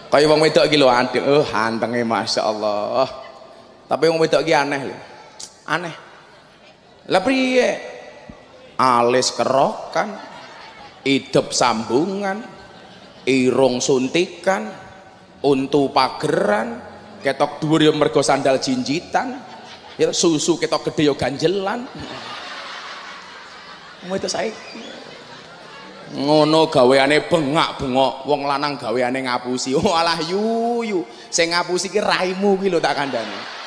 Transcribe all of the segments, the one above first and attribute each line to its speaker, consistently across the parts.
Speaker 1: Kaya wong wedok iki lho adek, antenge masyaallah. Tapi wong wedok iki aneh lho. Aneh. Lah priye? Alis kerokan, hidup sambungan, irung suntikan, untu pageran, ketok dhuwur ya mergo sandal jinjitan, ya susu ketok gede ya ganjelan. Wedok saiki ngono gaweane bengak-bengok, wong lanang gaweane ngapusi. Oh alah yuyu, sing ngapusi ki raimu ki lho tak kandhani.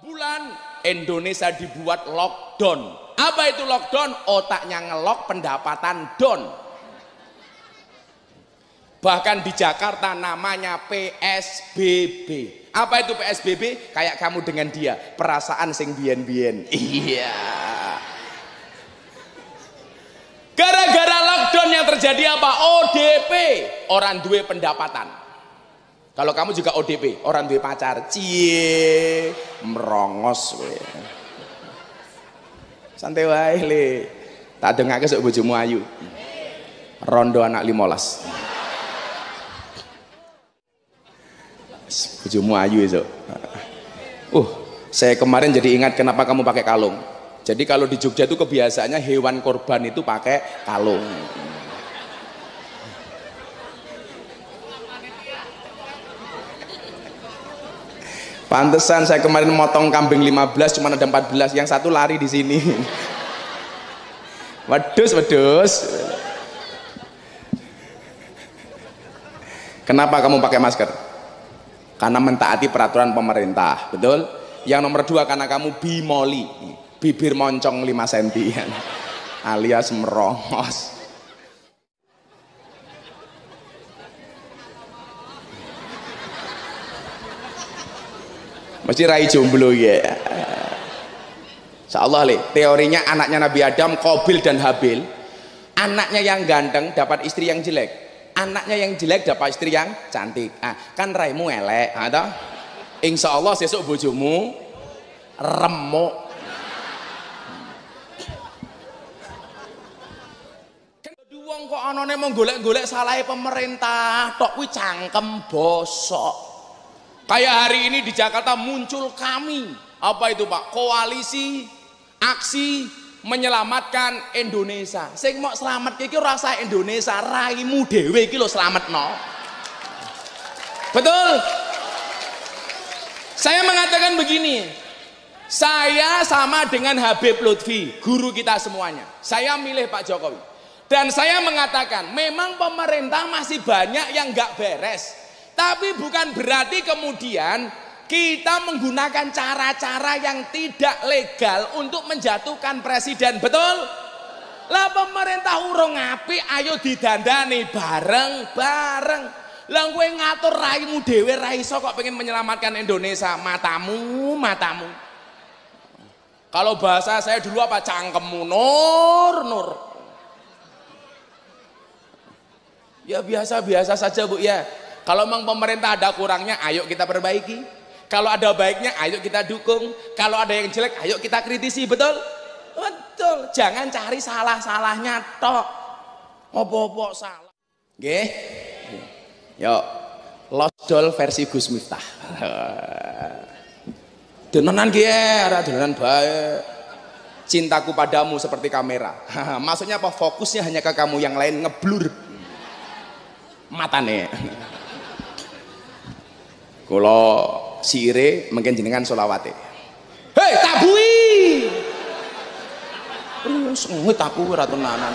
Speaker 1: Bulan Indonesia dibuat lockdown. Apa itu lockdown? Otaknya ngelok, pendapatan down. Bahkan di Jakarta namanya PSBB. Apa itu PSBB? Kayak kamu dengan dia, perasaan sing bien-bien. Iya. Gara-gara lockdown yang terjadi apa? ODP, orang duwe pendapatan. Kalau kamu juga ODP, orang duwe pacar, cie, merongos we. Santai wae le. Tak dengake sok bojomu ayu. Rondo anak 15. Bojomu ayu esuk. Saya kemarin jadi ingat kenapa kamu pakai kalung. Jadi kalau di Jogja itu kebiasaannya hewan korban itu pakai kalung. Pantesan saya kemarin motong kambing 15 cuma ada 14, yang satu lari di sini. Wedus. Kenapa kamu pakai masker? Karena mentaati peraturan pemerintah, betul? Yang nomor 2 karena kamu bimoli, bibir moncong 5 cm alias merongos. Mesti rai jomblo ya. Insyaallah le, teorinya anaknya Nabi Adam, Qabil dan Habil. Anaknya yang ganteng dapat istri yang jelek. Anaknya yang jelek dapat istri yang cantik. Kan raimu elek, toh? Insyaallah sesuk bojomu remuk. Wong kok anane mau golek-golek salahe pemerintah, tok kuwi cangkem bosok. Kayak hari ini di Jakarta muncul kami, apa itu Pak? Koalisi aksi menyelamatkan Indonesia. Sing mau selamat iki ora usah Indonesia, raimu dhewe iki lho slametno. Betul? Saya mengatakan begini, saya sama dengan Habib Lutfi, guru kita semuanya. Saya milih Pak Jokowi. Dan saya mengatakan, memang pemerintah masih banyak yang nggak beres. Tapi bukan berarti kemudian kita menggunakan cara-cara yang tidak legal untuk menjatuhkan presiden, betul? Lah pemerintah urung apik, ayo didandani bareng-bareng. Lah kowe ngatur raimu dhewe ra iso kok pengen menyelamatkan Indonesia, matamu. Kalau bahasa saya dulu apa, cangkemmu nur. Ya biasa-biasa saja Bu ya. Kalau memang pemerintah ada kurangnya, ayo kita perbaiki. Kalau ada baiknya, ayo kita dukung. Kalau ada yang jelek, ayo kita kritisi, betul? Betul. Jangan cari salah-salahnya tok. Opo-opo salah. Nggih. Yo, Lost Doll versi Gus Miftah. Dononan nggih, ora dononan bae. Cintaku padamu seperti kamera. Maksudnya apa? Fokusnya hanya ke kamu, yang lain ngeblur matane. Kula sire mungkin jenengan solawate. Hei tabui. Sengit aku ora tenanan.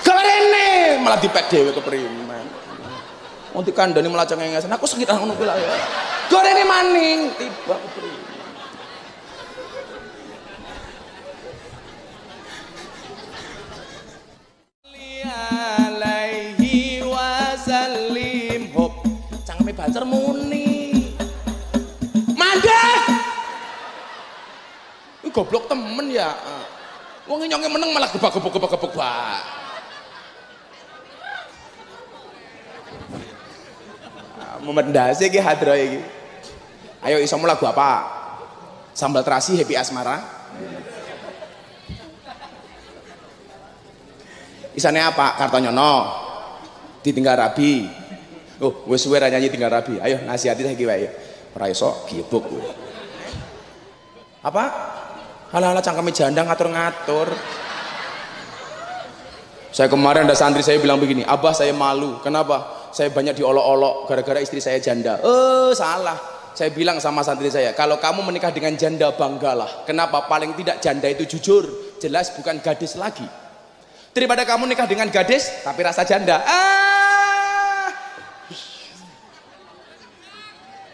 Speaker 1: Gawarene malah dipek dhewe keprimen. Wong dikandani malah cengengesan. Aku sengit ngono kuwi lho. Gawarene maning tiba keprimen. Banter muni mandek goblok temen ya. Wong nyonge meneng malah gebak-gebuk bak. Memendase iki hadro iki. Ayo iso lagu apa? Sambal terasi Happy Asmara. Isane apa? Kartonyono. Ditinggal rabi. Oh, wis suwe ra nyanyi tinggal rabi. Ayo nasihati saiki wae. Ora iso gibuk kowe. Apa? Halah-halah cangkeme janda ngatur-ngatur. Saya kemarin ada santri saya bilang begini, "Abah saya malu." Kenapa? Saya banyak diolok-olok gara-gara istri saya janda. Salah. Saya bilang sama santri saya, kalau kamu menikah dengan janda banggalah. Kenapa? Paling tidak janda itu jujur, jelas bukan gadis lagi. Daripada kamu nikah dengan gadis tapi rasa janda.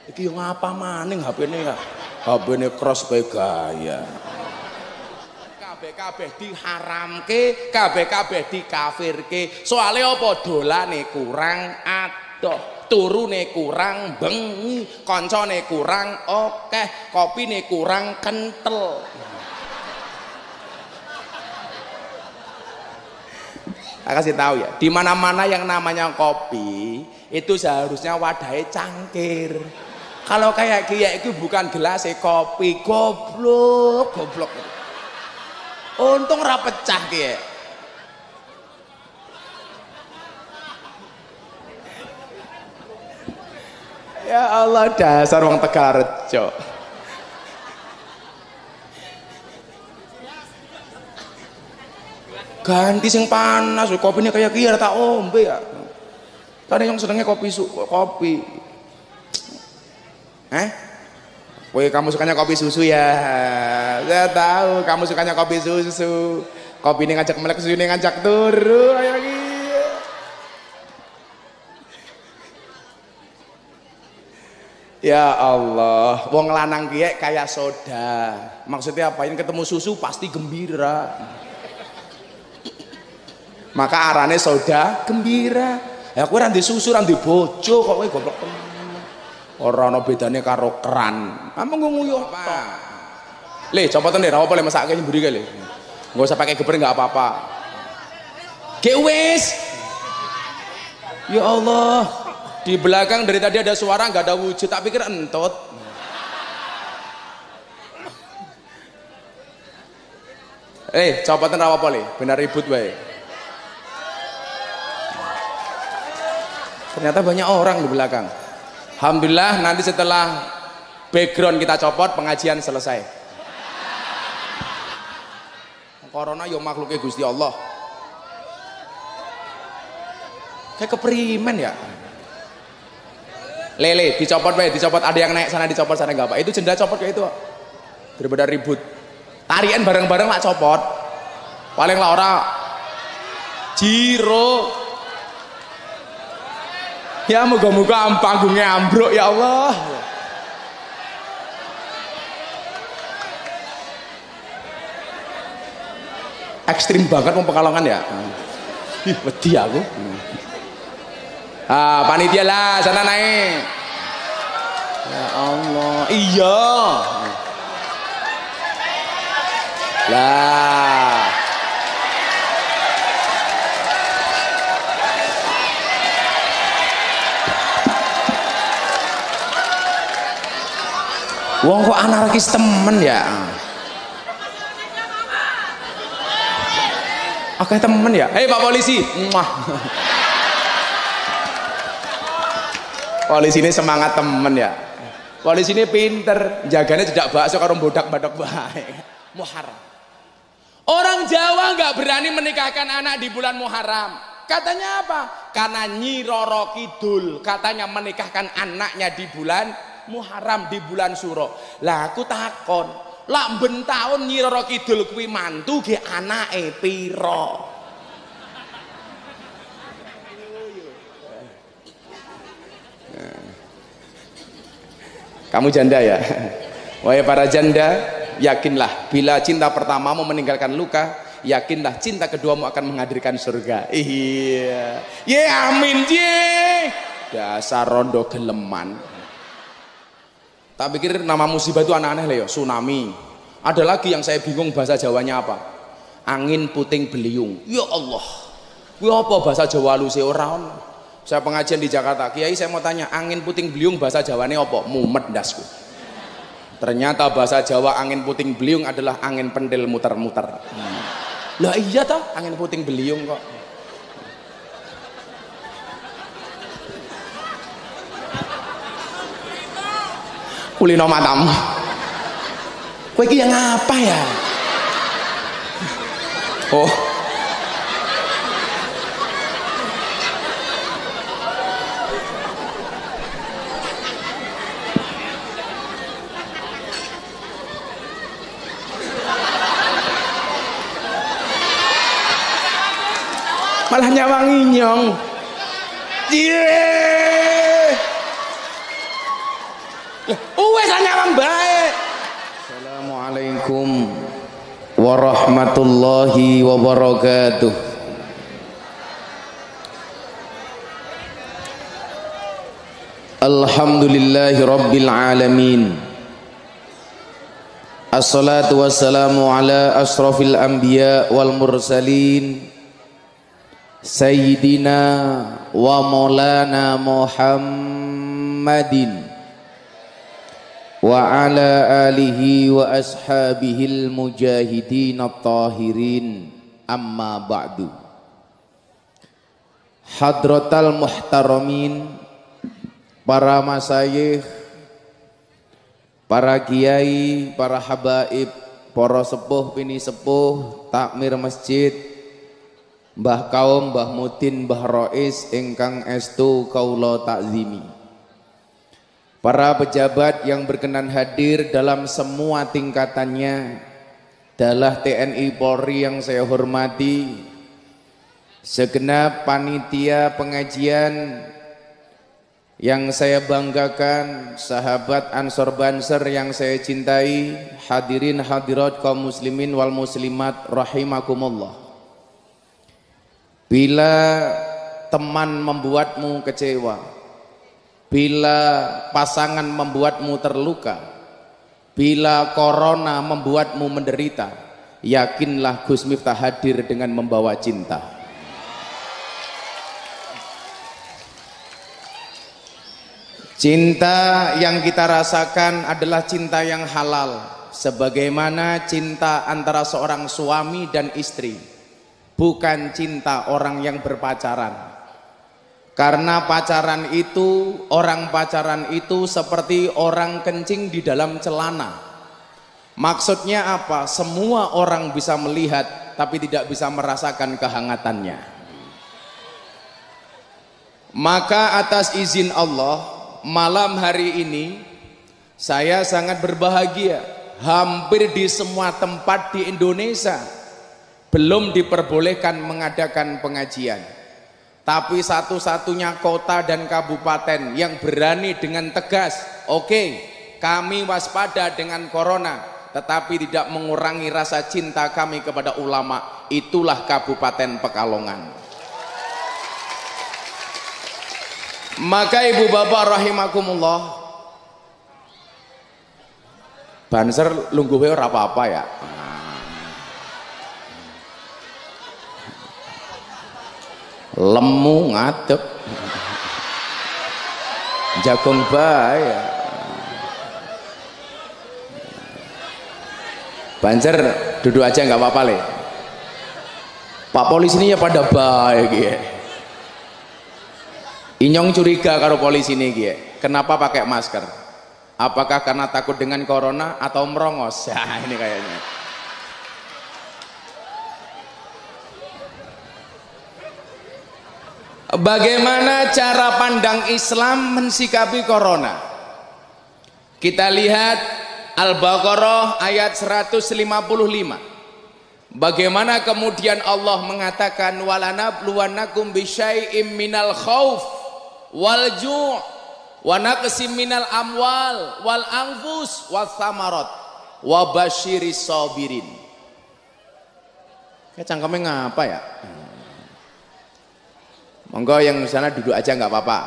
Speaker 1: Iki yo ngapa maning HP-ne ya? HP-ne cross bae gaya. Kabeh diharamke, kabeh dikafirke. Soale apa? Dolane kurang adoh. Turune kurang bengi, koncone kurang akeh, kopine kurang kentel. Saya kasih tahu ya, di mana-mana yang namanya kopi itu seharusnya wadahnya cangkir. Kalau kayak itu bukan gelas kopi, goblok. Untung ra pecah kiye. Ya Allah, dasar wong Tegalrejo. Ganti sing panas, kopi ini kayak kira tak ombe ya. Tadi yang senengnya kopi. Kamu sukanya kopi susu ya? Saya tahu kamu sukanya kopi susu. Kopi ini ngajak melek, susu ini ngajak turu. Ayo lagi. Ya Allah, wong lanang kiye kayak soda. Maksudnya apa? Ini ketemu susu pasti gembira. Maka arane soda gembira. Ya kowe ra ndek susu, ra ndek bojo kok kowe goblok temen. Ora ana bedane karo keran. Amung nguyuh tok. Le, copoten ra apa le mesake mburi kae le. Enggak usah pakai geber enggak apa-apa. Ge wis. Ya Allah. Di belakang dari tadi ada suara nggak ada wujud, tak pikir entut. Copotan rawa poli, benar ribut baik. Ternyata banyak orang di belakang. Alhamdulillah nanti setelah background kita copot, pengajian selesai. Corona yo makhluknya Gusti Allah. Kayak keprimen ya. Lele dicopot baik, dicopot, ada yang naik sana dicopot sana enggak apa. Itu jendela copot kayak itu. Daripada ribut. Tarian bareng-bareng lah copot. Paling lah ora jiro. Ya moga-moga panggungnya ambruk ya Allah. Ekstrim banget mau Pekalongan ya. Ih, wedi aku. Panitia lah sana naik. Ya Allah, iya. Lah. Wong kok anarkis temen ya. Oke temen ya. Hei Pak Polisi. Polisi ini semangat temen ya. Polisi ini pinter, jaganya tidak bakso karo bodak-badak baik. Muharram. Orang Jawa nggak berani menikahkan anak di bulan Muharram. Katanya apa? Karena Nyi Roro Kidul katanya menikahkan anaknya di bulan Muharram, di bulan Suro. Lah aku takon, lah ben taun Nyi Roro Kidul kuwi mantu ge anake piro? Kamu janda ya? Wahai para janda, yakinlah bila cinta pertamamu meninggalkan luka, yakinlah cinta keduamu akan menghadirkan surga. Iya. Ye amin ye. Dasar rondo geleman. Tak pikir nama musibah itu aneh-aneh lah ya, tsunami. Ada lagi yang saya bingung bahasa Jawanya apa? Angin puting beliung. Ya Allah. Kuwi apa bahasa Jawa haluse ora ono. Saya pengajian di Jakarta, Kiai saya mau tanya, angin puting beliung bahasa Jawanya apa? Mumet ndasku. Ternyata bahasa Jawa angin puting beliung adalah angin pentil muter-muter. Lah iya toh, angin puting beliung kok. kulino matamu. Kowe iki yang apa ya? Oh. Malah nyawangi nyong. Uwes nyawang bae. Assalamualaikum warahmatullahi wabarakatuh. Alhamdulillahi rabbil alamin. Assalatu wassalamu ala asrafil anbiya wal mursalin Sayyidina wa maulana Muhammadin wa ala alihi wa ashabihil mujahidin at-tahirin, amma ba'du. Hadratal muhtaramin, para masayikh, para kiai, para habaib, para sepuh pini sepuh, takmir masjid, Mbah Kaum, Mbah Mutin, Mbah Rois ingkang estu kaula takzimi. Para pejabat yang berkenan hadir dalam semua tingkatannya, dalah TNI Polri yang saya hormati, segenap panitia pengajian yang saya banggakan, sahabat Ansor Banser yang saya cintai, hadirin hadirat kaum muslimin wal muslimat rahimakumullah. Bila teman membuatmu kecewa, bila pasangan membuatmu terluka, bila corona membuatmu menderita, yakinlah Gus Miftah hadir dengan membawa cinta. Cinta yang kita rasakan adalah cinta yang halal, sebagaimana cinta antara seorang suami dan istri, bukan cinta orang yang berpacaran. Karena pacaran itu, orang pacaran itu seperti orang kencing di dalam celana. Maksudnya apa? Semua orang bisa melihat tapi tidak bisa merasakan kehangatannya. Maka atas izin Allah, malam hari ini saya sangat berbahagia. Hampir di semua tempat di Indonesia belum diperbolehkan mengadakan pengajian, tapi satu-satunya kota dan kabupaten yang berani dengan tegas, oke, kami waspada dengan corona, tetapi tidak mengurangi rasa cinta kami kepada ulama, itulah Kabupaten Pekalongan. Maka ibu bapak rahimakumullah, Banser lungguhe ora apa-apa ya. Lemu ngadep jagung bae. Banser duduk aja nggak apa-apa le. Pak polisi ini ya pada baik ya. Inyong curiga karo polisi ini ya. Kenapa pakai masker? Apakah karena takut dengan corona atau merongos? Ya ini kayaknya. Bagaimana cara pandang Islam mensikapi corona? Kita lihat Al-Baqarah ayat 155. Bagaimana kemudian Allah mengatakan walanabluwannakum bisyai'im minal khauf wal ju' wa naqsim minal amwal wal anfus was samarat wa basyiris sabirin. Kayak cangkemnya ngapa ya? Monggo yang sana duduk aja nggak apa-apa.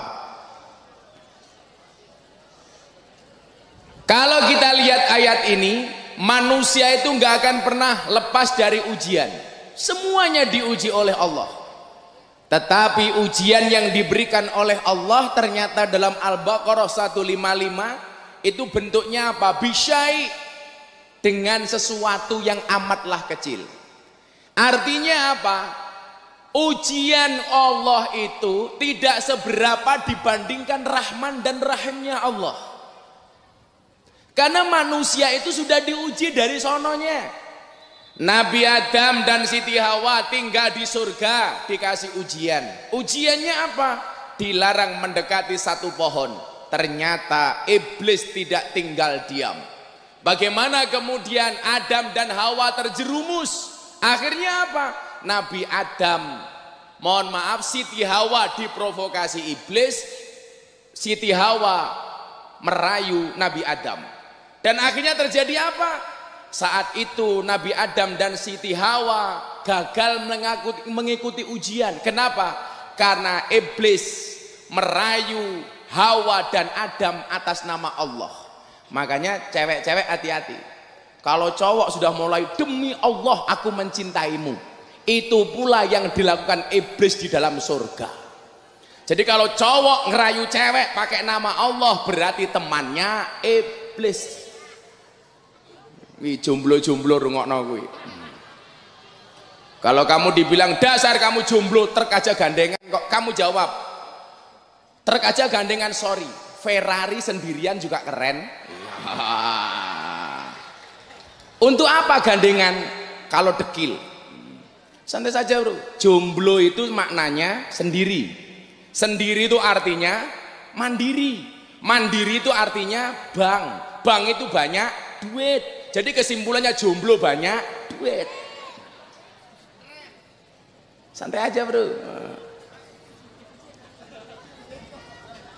Speaker 1: Kalau kita lihat ayat ini, manusia itu nggak akan pernah lepas dari ujian. Semuanya diuji oleh Allah. Tetapi ujian yang diberikan oleh Allah ternyata dalam Al-Baqarah 155 itu bentuknya apa? Bisyai, dengan sesuatu yang amatlah kecil. Artinya apa? Ujian Allah itu tidak seberapa dibandingkan rahman dan rahimnya Allah. Karena manusia itu sudah diuji dari sononya. Nabi Adam dan Siti Hawa tinggal di surga, dikasih ujian. Ujiannya apa? Dilarang mendekati satu pohon. Ternyata iblis tidak tinggal diam. Bagaimana kemudian Adam dan Hawa terjerumus? Akhirnya apa? Nabi Adam, mohon maaf, Siti Hawa diprovokasi iblis. Siti Hawa merayu Nabi Adam. Dan akhirnya terjadi apa? Saat itu Nabi Adam dan Siti Hawa gagal mengikuti ujian. Kenapa? Karena iblis merayu Hawa dan Adam atas nama Allah. Makanya cewek-cewek hati-hati. Kalau cowok sudah mulai demi Allah aku mencintaimu, itu pula yang dilakukan iblis di dalam surga. Jadi kalau cowok ngerayu cewek pakai nama Allah, berarti temannya iblis. Wih, jomblo-jomblo rungokno kuwi. Kalau kamu dibilang dasar kamu jomblo, trek aja gandengan kok, kamu jawab trek aja gandengan, sorry, Ferrari sendirian juga keren. Untuk apa gandengan kalau dekil? Santai saja bro. Jomblo itu maknanya sendiri. Sendiri itu artinya mandiri. Mandiri itu artinya bank. Bank itu banyak duit. Jadi kesimpulannya jomblo banyak duit. Santai aja bro.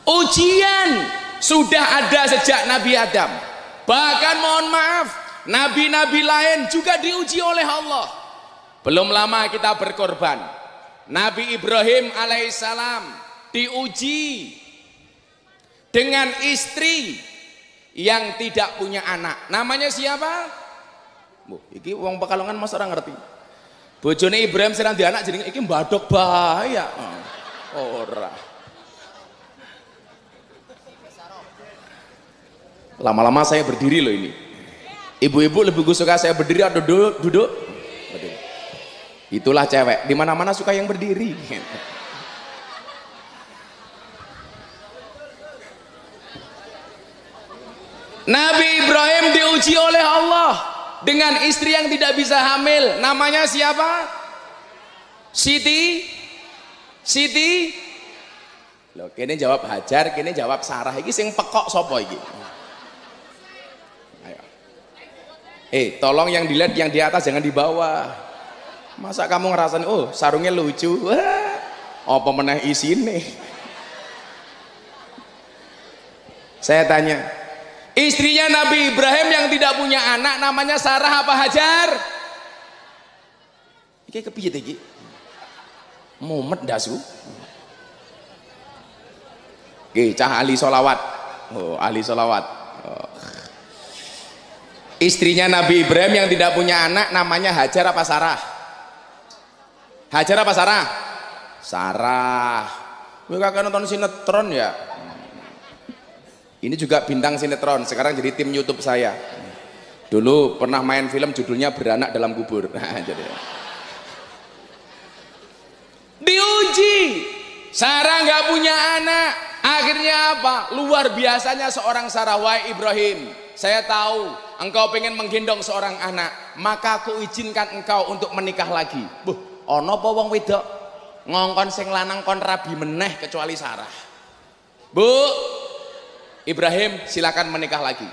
Speaker 1: Ujian sudah ada sejak Nabi Adam. Bahkan mohon maaf, nabi-nabi lain juga diuji oleh Allah. Belum lama kita berkorban. Nabi Ibrahim alaihissalam diuji dengan istri yang tidak punya anak. Namanya siapa? Iki wong Pekalongan mas orang ngerti. Bojone Ibrahim serang di anak jadi iki mbadok bahaya. Ora. Lama-lama saya berdiri loh ini. Ibu-ibu lebih suka saya berdiri atau duduk? Itulah cewek. Di mana-mana suka yang berdiri. Nabi Ibrahim diuji oleh Allah dengan istri yang tidak bisa hamil. Namanya siapa? Siti. Loh, kene jawab Hajar, kene jawab Sarah. Iki sing pekok sapa iki? Ayo. Tolong yang dilihat yang di atas jangan di bawah. Masa kamu ngerasain oh sarungnya lucu? Wah, apa meneh isine? Saya tanya, istrinya Nabi Ibrahim yang tidak punya anak namanya Sarah apa Hajar? Iki kepiye iki? Mumet dasu. Oke, cah ahli solawat. Oh, ahli solawat. Oh. Istrinya Nabi Ibrahim yang tidak punya anak namanya Hajar apa Sarah? Hajar apa Sarah? Sarah. Kowe kakek nonton sinetron ya? Ini juga bintang sinetron, sekarang jadi tim YouTube saya. Dulu pernah main film judulnya Beranak dalam Kubur. Nah, jadi. Diuji, Sarah nggak punya anak. Akhirnya apa? Luar biasanya seorang Sarah. Wahai Ibrahim, saya tahu engkau pengen menggendong seorang anak, maka aku izinkan engkau untuk menikah lagi. Ono apa wong wedok ngongkon sing lanang kon rabi meneh kecuali Sarah. Bu, Ibrahim silakan menikah lagi.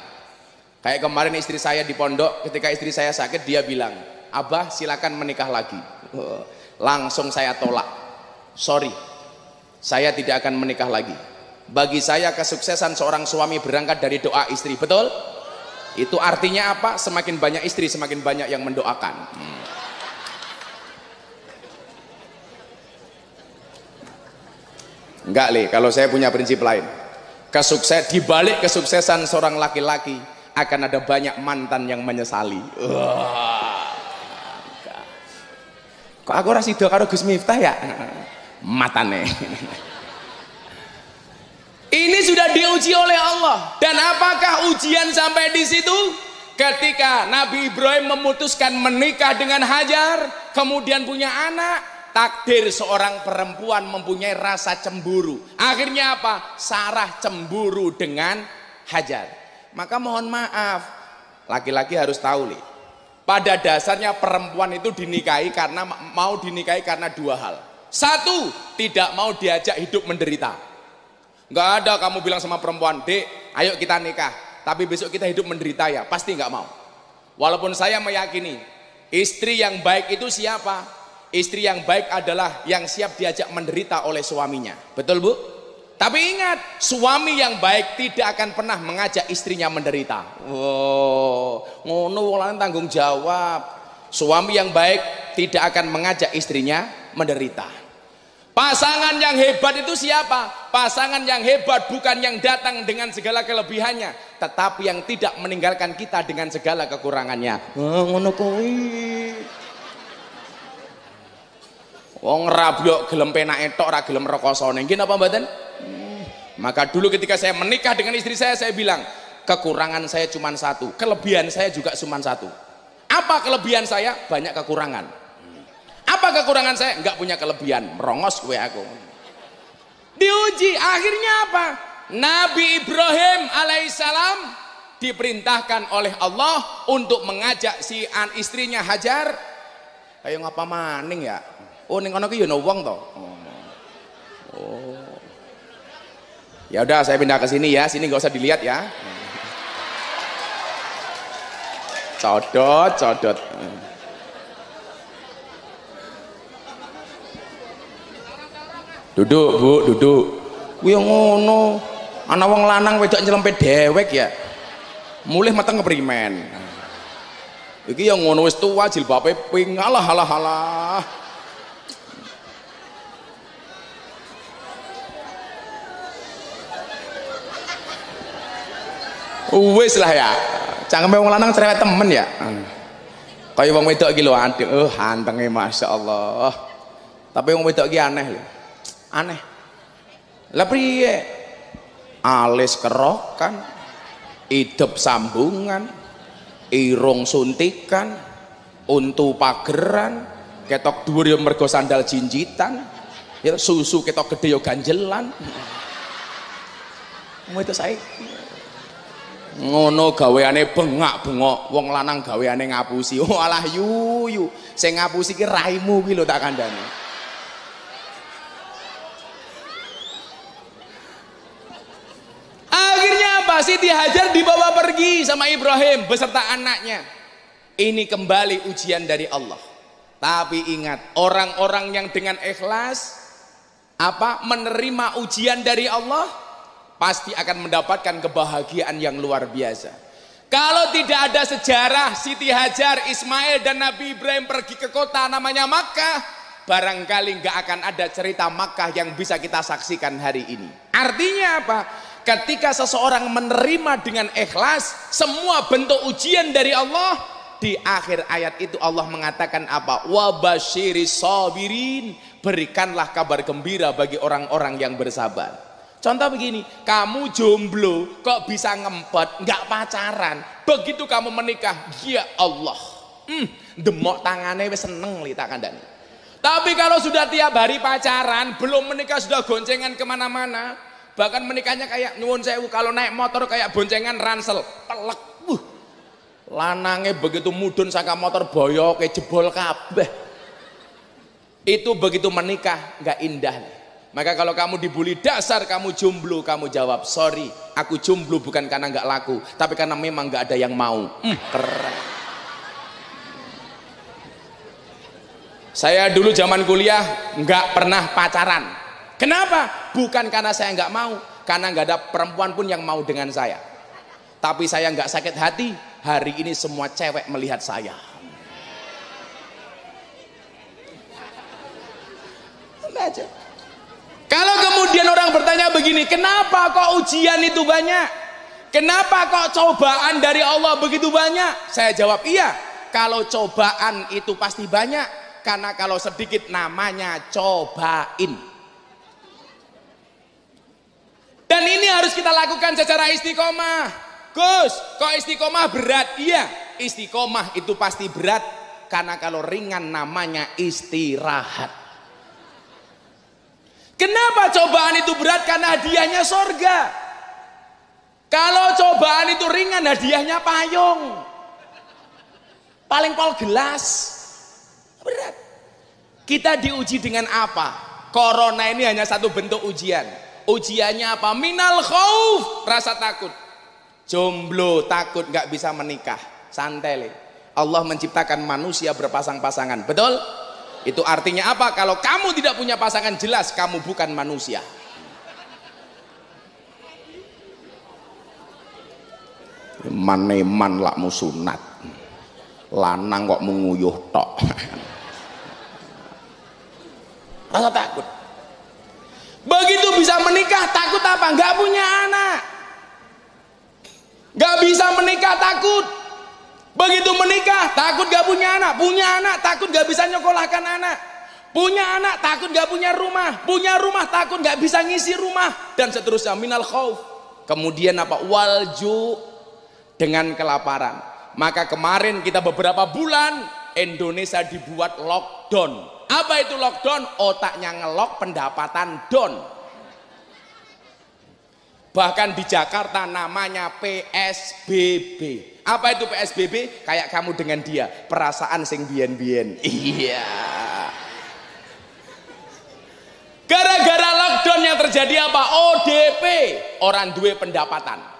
Speaker 1: Kayak kemarin istri saya di pondok, ketika istri saya sakit dia bilang, Abah silakan menikah lagi. Langsung saya tolak. Sorry, saya tidak akan menikah lagi. Bagi saya kesuksesan seorang suami berangkat dari doa istri. Betul? Itu artinya apa? Semakin banyak istri semakin banyak yang mendoakan. Enggak Le, kalau saya punya prinsip lain. Di balik kesuksesan seorang laki-laki akan ada banyak mantan yang menyesali. Kok aku ora sida karo Gus Miftah ya? Matane. Ini sudah diuji oleh Allah. Dan apakah ujian sampai di situ? Ketika Nabi Ibrahim memutuskan menikah dengan Hajar, kemudian punya anak, takdir seorang perempuan mempunyai rasa cemburu. Akhirnya apa? Sarah cemburu dengan Hajar. Maka mohon maaf, laki-laki harus tahu nih. Pada dasarnya perempuan itu dinikahi karena mau dinikahi karena dua hal. Satu, tidak mau diajak hidup menderita. Nggak ada kamu bilang sama perempuan, "Dek, ayo kita nikah, tapi besok kita hidup menderita ya." Pasti nggak mau. Walaupun saya meyakini istri yang baik itu siapa? Istri yang baik adalah yang siap diajak menderita oleh suaminya. Betul Bu? Tapi ingat, suami yang baik tidak akan pernah mengajak istrinya menderita. Wow, ngono wong lanang tanggung jawab. Suami yang baik tidak akan mengajak istrinya menderita. Pasangan yang hebat itu siapa? Pasangan yang hebat bukan yang datang dengan segala kelebihannya, tetapi yang tidak meninggalkan kita dengan segala kekurangannya. Ngono kuwi. Wong rabyok gelem penake tok ora gelem rekosane. Nggih napa mboten? Maka dulu ketika saya menikah dengan istri saya bilang, kekurangan saya cuma satu, kelebihan saya juga cuma satu. Apa kelebihan saya? Banyak kekurangan. Apa kekurangan saya? Enggak punya kelebihan, merongos gue aku. Diuji, akhirnya apa? Nabi Ibrahim alaihissalam diperintahkan oleh Allah untuk mengajak si istrinya Hajar. Ayo ngapa maning ya? Oh ning kono ki yo ono wong to. Oh. Ya udah saya pindah ke sini ya, sini nggak usah dilihat ya. Codot. Duduk Bu, duduk. Kuwi ngono. Ana wong lanang wedok nyelempet dewek ya. Mulih meteng keprimen. Iki yang ngono wis tuwa jilbabe pink. Alah. Wis lah ya. Cangkeme wong lanang cerewet temen ya. Kaya wong wedok iki lho, aduh antenge masyaallah. Tapi wong wedok iki aneh lho. Aneh. Lah priye? Alis kerokan, idep sambungan, irung suntikan, untu pageran, ketok dhuwur ya mergo sandal jinjitan, ya susu ketok gede ya ganjelan. Wong wedok saiki ngono gaweane bengak-bengok, wong lanang gaweane ngapusi. Oh alah yuyu, sing ngapusi ki raimu ki lho tak kandhani. Akhirnya apa? Siti Hajar dibawa pergi sama Ibrahim beserta anaknya. Ini kembali ujian dari Allah. Tapi ingat, orang-orang yang dengan ikhlas menerima ujian dari Allah pasti akan mendapatkan kebahagiaan yang luar biasa. Kalau tidak ada sejarah Siti Hajar, Ismail dan Nabi Ibrahim pergi ke kota namanya Makkah, barangkali nggak akan ada cerita Makkah yang bisa kita saksikan hari ini. Artinya apa? Ketika seseorang menerima dengan ikhlas semua bentuk ujian dari Allah, di akhir ayat itu Allah mengatakan apa? Wabasyiris sabirin, berikanlah kabar gembira bagi orang-orang yang bersabar. Contoh begini, kamu jomblo kok bisa ngempet, nggak pacaran. Begitu kamu menikah, ya Allah, demok tangannya wis seneng li tak kandani. Tapi kalau sudah tiap hari pacaran, belum menikah sudah goncengan kemana-mana, bahkan menikahnya kayak nyuwun sewu, kalau naik motor kayak boncengan ransel, pelek. Lanange begitu mudun saka motor boyok kayak jebol kabeh. Itu begitu menikah nggak indah. Maka kalau kamu dibully dasar kamu jomblo, kamu jawab sorry, aku jomblo bukan karena nggak laku, tapi karena memang nggak ada yang mau. Keren. Saya dulu zaman kuliah nggak pernah pacaran. Kenapa? Bukan karena saya nggak mau, karena nggak ada perempuan pun yang mau dengan saya. Tapi saya nggak sakit hati. Hari ini semua cewek melihat saya. Aja. Kalau kemudian orang bertanya begini, kenapa kok ujian itu banyak? Kenapa kok cobaan dari Allah begitu banyak? Saya jawab iya, kalau cobaan itu pasti banyak, karena kalau sedikit namanya cobain. Dan ini harus kita lakukan secara istiqomah. Gus, kok istiqomah berat? Iya, istiqomah itu pasti berat, karena kalau ringan namanya istirahat. Kenapa cobaan itu berat? Karena hadiahnya sorga. Kalau cobaan itu ringan Jangan hadiahnya payung. Paling pol gelas. Berat. Kita diuji dengan apa? Corona ini hanya satu bentuk ujian. Ujiannya apa? Minal khauf, rasa takut. Jomblo, takut nggak bisa menikah. Santai. Allah menciptakan manusia berpasang-pasangan. Betul? Itu artinya apa? Kalau kamu tidak punya pasangan, jelas kamu bukan manusia. Man lak musunat. Lanang kok menguyuh tok. Rasa takut. Begitu bisa menikah, takut apa? Nggak punya anak. Nggak bisa menikah, takut. Begitu menikah, takut nggak punya anak. Punya anak, takut nggak bisa nyekolahkan anak. Punya anak, takut nggak punya rumah. Punya rumah, takut nggak bisa ngisi rumah. Dan seterusnya, minal khauf. Kemudian apa? Walju, dengan kelaparan. Maka kemarin kita beberapa bulan, Indonesia dibuat lockdown. Apa itu lockdown? Otaknya ngelok, pendapatan down. Bahkan di Jakarta namanya PSBB. Apa itu PSBB? Kayak kamu dengan dia, perasaan sing bien-bien. Iya. Gara-gara lockdown yang terjadi apa? ODP, orang duwe pendapatan.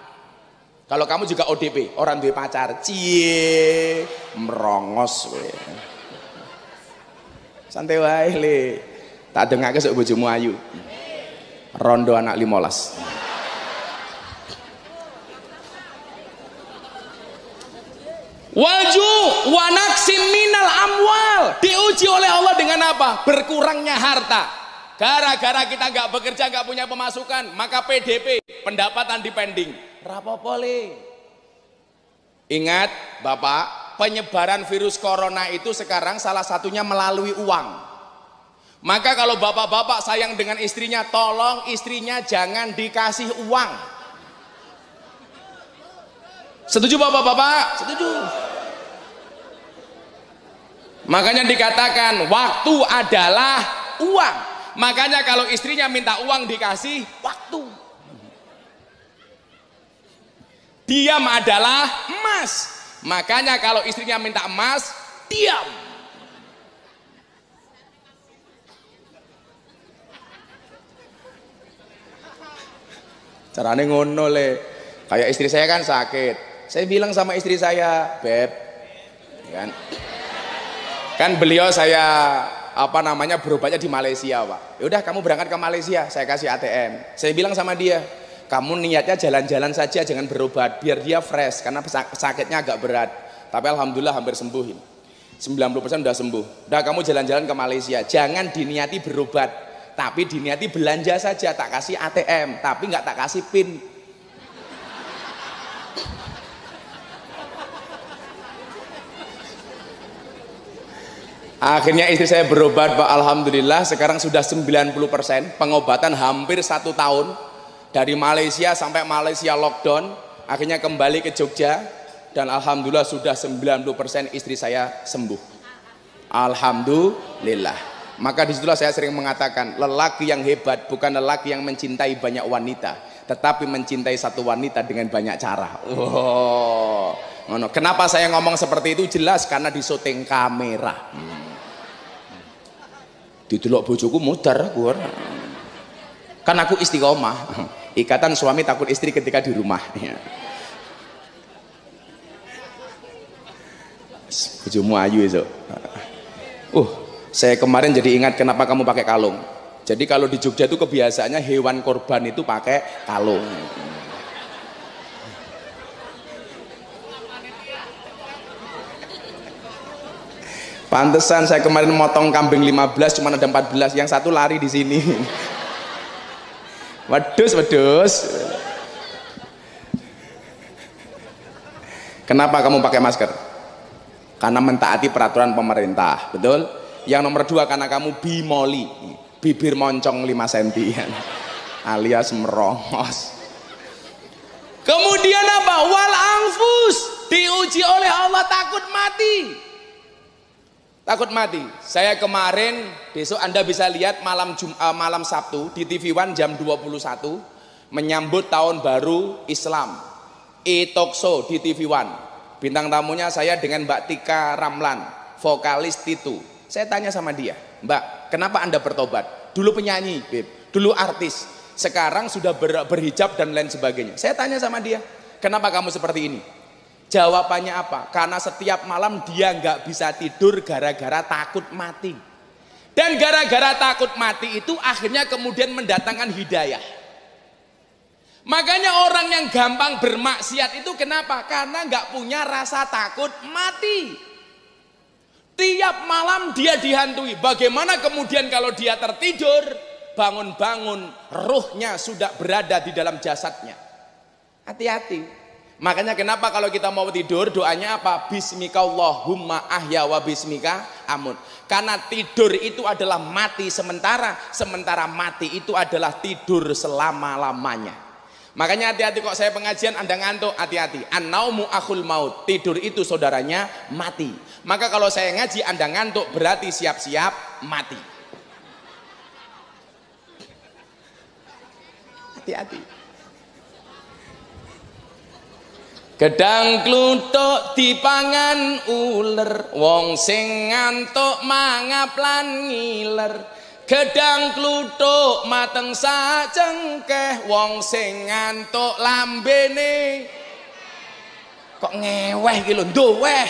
Speaker 1: Kalau kamu juga ODP, orang duwe pacar. Cie, merongos we. Santai wae le. Tak dengake sok bojomu ayu. Rondo anak 15. Walju wanaksim minal amwal, diuji oleh Allah dengan apa? Berkurangnya harta. Gara-gara kita nggak bekerja, nggak punya pemasukan, maka PDP, pendapatan dipending. Rapopole. Ingat Bapak, penyebaran virus corona itu sekarang salah satunya melalui uang. Maka kalau bapak-bapak sayang dengan istrinya, tolong istrinya jangan dikasih uang. Setuju bapak-bapak? Setuju. Makanya dikatakan waktu adalah uang. Makanya kalau istrinya minta uang dikasih waktu. Diam adalah emas. Makanya kalau istrinya minta emas, diam. Caranya ngono le. Kayak istri saya kan sakit. Saya bilang sama istri saya, Beb, kan beliau saya berobatnya di Malaysia, Pak. Ya udah kamu berangkat ke Malaysia, saya kasih ATM. Saya bilang sama dia, kamu niatnya jalan-jalan saja, jangan berobat, biar dia fresh karena sakitnya agak berat. Tapi alhamdulillah hampir sembuh. 90% udah sembuh. Udah kamu jalan-jalan ke Malaysia, jangan diniati berobat, tapi diniati belanja saja. Tak kasih ATM, tapi nggak tak kasih PIN. Akhirnya istri saya berobat, Pak. Alhamdulillah sekarang sudah 90%. Pengobatan hampir 1 tahun. Dari Malaysia sampai Malaysia lockdown. Akhirnya kembali ke Jogja. Dan alhamdulillah sudah 90% istri saya sembuh. Alhamdulillah. Maka disitulah saya sering mengatakan, lelaki yang hebat bukan lelaki yang mencintai banyak wanita, tetapi mencintai satu wanita dengan banyak cara. Oh, kenapa saya ngomong seperti itu? Jelas karena di syuting kamera. Didelok bojoku mudar aku. Kan aku istiqomah. Ikatan suami takut istri ketika di rumah. Bojomu ayu esok. Saya kemarin jadi ingat kenapa kamu pakai kalung. Jadi kalau di Jogja itu kebiasaannya hewan korban itu pakai kalung. Pantesan saya kemarin motong kambing 15 cuma ada 14, yang satu lari di sini. Wedus. Kenapa kamu pakai masker? Karena mentaati peraturan pemerintah, betul? Yang nomor 2 karena kamu bimoli, bibir moncong 5 cm alias merongos. Kemudian apa? Wal anfus, diuji oleh Allah, takut mati. Takut mati. Saya kemarin, besok Anda bisa lihat malam Sabtu di TV One jam 21 menyambut tahun baru Islam. e-talkshow di TV One. Bintang tamunya saya dengan Mbak Tika Ramlan, vokalis Titu. Saya tanya sama dia, Mbak, kenapa Anda bertobat? Dulu penyanyi, Beb. Dulu artis. Sekarang sudah berhijab dan lain sebagainya. Saya tanya sama dia, kenapa kamu seperti ini? Jawabannya apa? Karena setiap malam dia nggak bisa tidur gara-gara takut mati. Dan gara-gara takut mati itu akhirnya kemudian mendatangkan hidayah. Makanya orang yang gampang bermaksiat itu kenapa? Karena nggak punya rasa takut mati. Tiap malam dia dihantui. Bagaimana kemudian kalau dia tertidur, bangun-bangun ruhnya sudah berada di dalam jasadnya. Hati-hati. Makanya kenapa kalau kita mau tidur doanya apa? Bismikallahumma ahya wa bismika amut. Karena tidur itu adalah mati sementara, sementara mati itu adalah tidur selama-lamanya. Makanya hati-hati kok saya pengajian Anda ngantuk, hati-hati. An-naumu akhul maut, tidur itu saudaranya mati. Maka kalau saya ngaji Anda ngantuk berarti siap-siap mati. Hati-hati. Gedang kluthuk dipangan uler, wong sing ngantuk mangap lan ngiler. Gedang kluthuk mateng sacengkeh, wong sing ngantuk lambene kok ngeweh iki lho, ndoweh.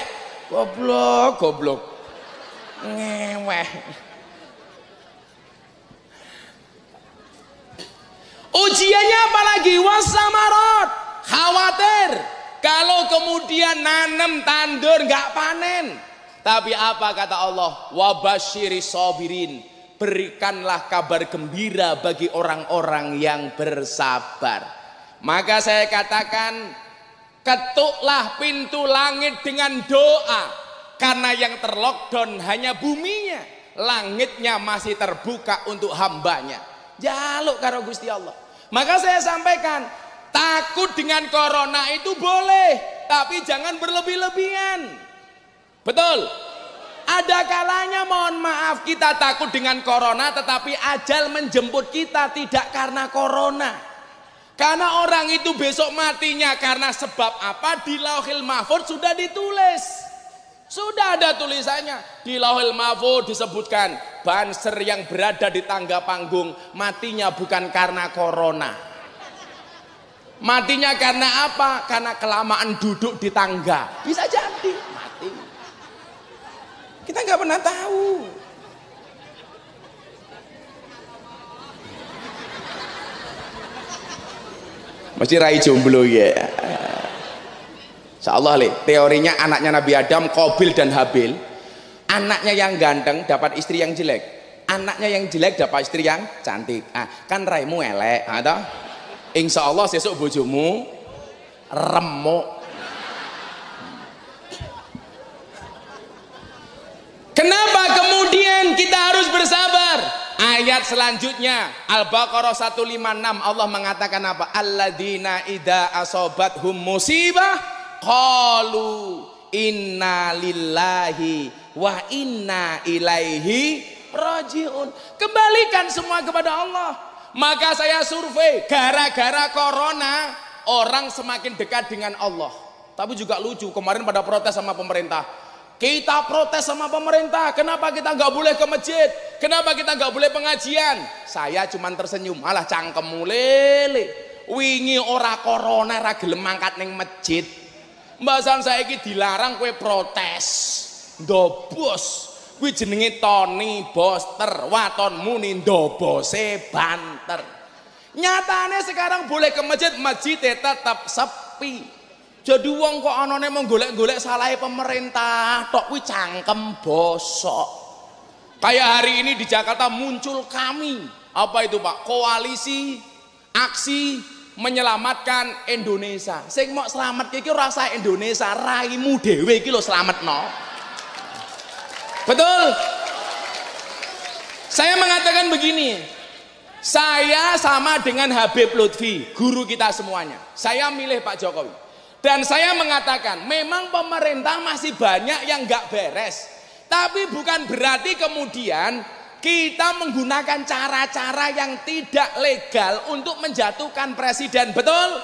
Speaker 1: Goblok. Ngeweh. Ujiannya apalagi wasamarot, khawatir kalau kemudian nanem tandur nggak panen. Tapi apa kata Allah? Wabasyiris sabirin, berikanlah kabar gembira bagi orang-orang yang bersabar. Maka saya katakan, ketuklah pintu langit dengan doa, karena yang terlockdown hanya buminya, langitnya masih terbuka untuk hambanya. Jaluk karo Gusti Allah. Maka saya sampaikan, takut dengan corona itu boleh, tapi jangan berlebih-lebihan. Betul? Ada kalanya mohon maaf kita takut dengan corona, tetapi ajal menjemput kita tidak karena corona. Karena orang itu besok matinya karena sebab apa? Di Lauhil Mahfuz sudah ditulis. Sudah ada tulisannya. Di Lauhil Mahfuz disebutkan Banser yang berada di tangga panggung matinya bukan karena corona. Matinya karena apa? Karena kelamaan duduk di tangga. Bisa jadi mati. Kita nggak pernah tahu. Mesti rai jomblo ya. Insyaallah teorinya anaknya Nabi Adam, Qabil dan Habil. Anaknya yang ganteng dapat istri yang jelek. Anaknya yang jelek dapat istri yang cantik. Kan raimu elek, toh? Insyaallah sesuk bojomu remuk. Kenapa kemudian kita harus bersabar? Ayat selanjutnya Al-Baqarah 156 Allah mengatakan apa? Alladzina idza asobathum musibah qalu inna lillahi wa inna ilaihi rajiun. Kembalikan semua kepada Allah. Maka saya survei, gara-gara corona orang semakin dekat dengan Allah. Tapi juga lucu, kemarin pada protes sama pemerintah. Kita protes sama pemerintah, kenapa kita nggak boleh ke masjid? Kenapa kita nggak boleh pengajian? Saya cuman tersenyum, malah cangkemmu lele. Wingi ora corona ra gelem mangkat ning masjid. Mbasan saiki dilarang kowe protes. Ndobos. Kuwi jenenge Tony Boster, watonmu ni ndobose banter. Nyatane sekarang boleh ke masjid, masjidnya tetap sepi. Jadi wong kok anane mau golek-golek salahe pemerintah, tok kuwi cangkem bosok. Kayak hari ini di Jakarta muncul kami, apa itu Pak? Koalisi aksi menyelamatkan Indonesia. Sing mau selamat iki rasa Indonesia, raimu dhewe iki lho slametno. Betul? Saya mengatakan begini, saya sama dengan Habib Lutfi, guru kita semuanya. Saya milih Pak Jokowi. Dan saya mengatakan, memang pemerintah masih banyak yang nggak beres. Tapi bukan berarti kemudian kita menggunakan cara-cara yang tidak legal untuk menjatuhkan presiden. Betul?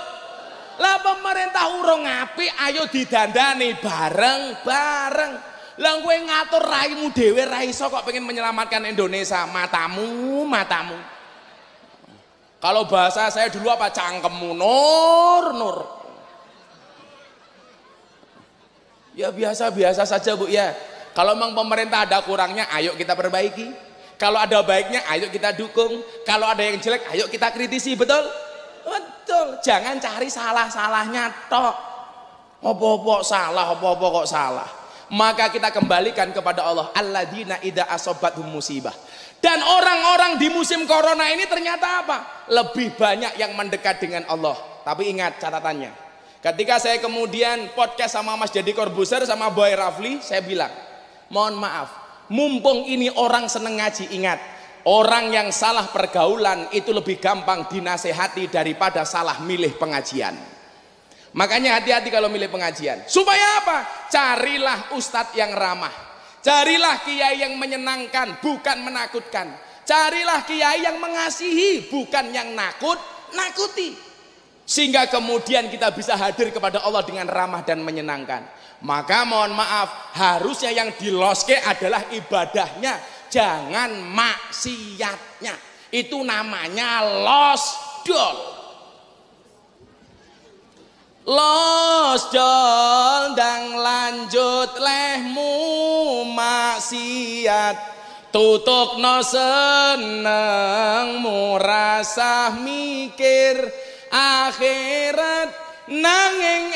Speaker 1: Lah pemerintah urung apik, ayo didandani bareng-bareng. Lah kowe ngatur raimu dhewe ra iso kok pengen menyelamatkan Indonesia, matamu. Kalau bahasa saya dulu apa, cangkemmu nur. Ya biasa-biasa saja Bu ya. Kalau memang pemerintah ada kurangnya, ayo kita perbaiki. Kalau ada baiknya, ayo kita dukung. Kalau ada yang jelek, ayo kita kritisi, betul? Betul. Jangan cari salah-salahnya tok. Apa-apa salah, apa-apa kok salah. Maka kita kembalikan kepada Allah. Alladzina idza asobathum musibah. Dan orang-orang di musim corona ini ternyata apa? Lebih banyak yang mendekat dengan Allah. Tapi ingat catatannya. Ketika saya kemudian podcast sama Mas Deddy Corbuzier sama Boy Rafli, saya bilang, mohon maaf, mumpung ini orang seneng ngaji, ingat, orang yang salah pergaulan itu lebih gampang dinasehati daripada salah milih pengajian. Makanya hati-hati kalau milih pengajian. Supaya apa? Carilah ustadz yang ramah. Carilah kiai yang menyenangkan, bukan menakutkan. Carilah kiai yang mengasihi, bukan yang nakuti. Sehingga kemudian kita bisa hadir kepada Allah dengan ramah dan menyenangkan. Maka mohon maaf, harusnya yang diloske adalah ibadahnya, jangan maksiatnya. Itu namanya losdol. Losdol dan lanjut lehmu maksiat. Tutukno senengmu rasa mikir akhirat nanging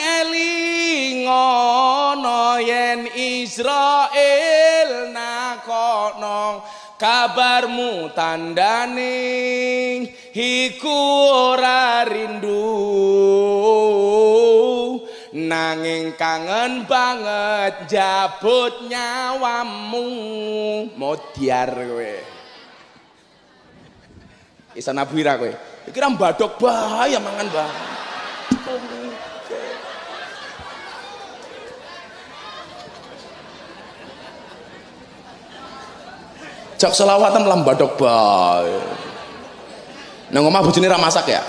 Speaker 1: elingono yen Israel nakono kabarmu tandane iku ora rindu nanging kangen banget jabut nyawamu modiar kowe isa nabwira kowe kira mbadok bahaya mangan bahaya. Jak selawatan lah mbadok bahaya. Nang omah bojone ra masak ya.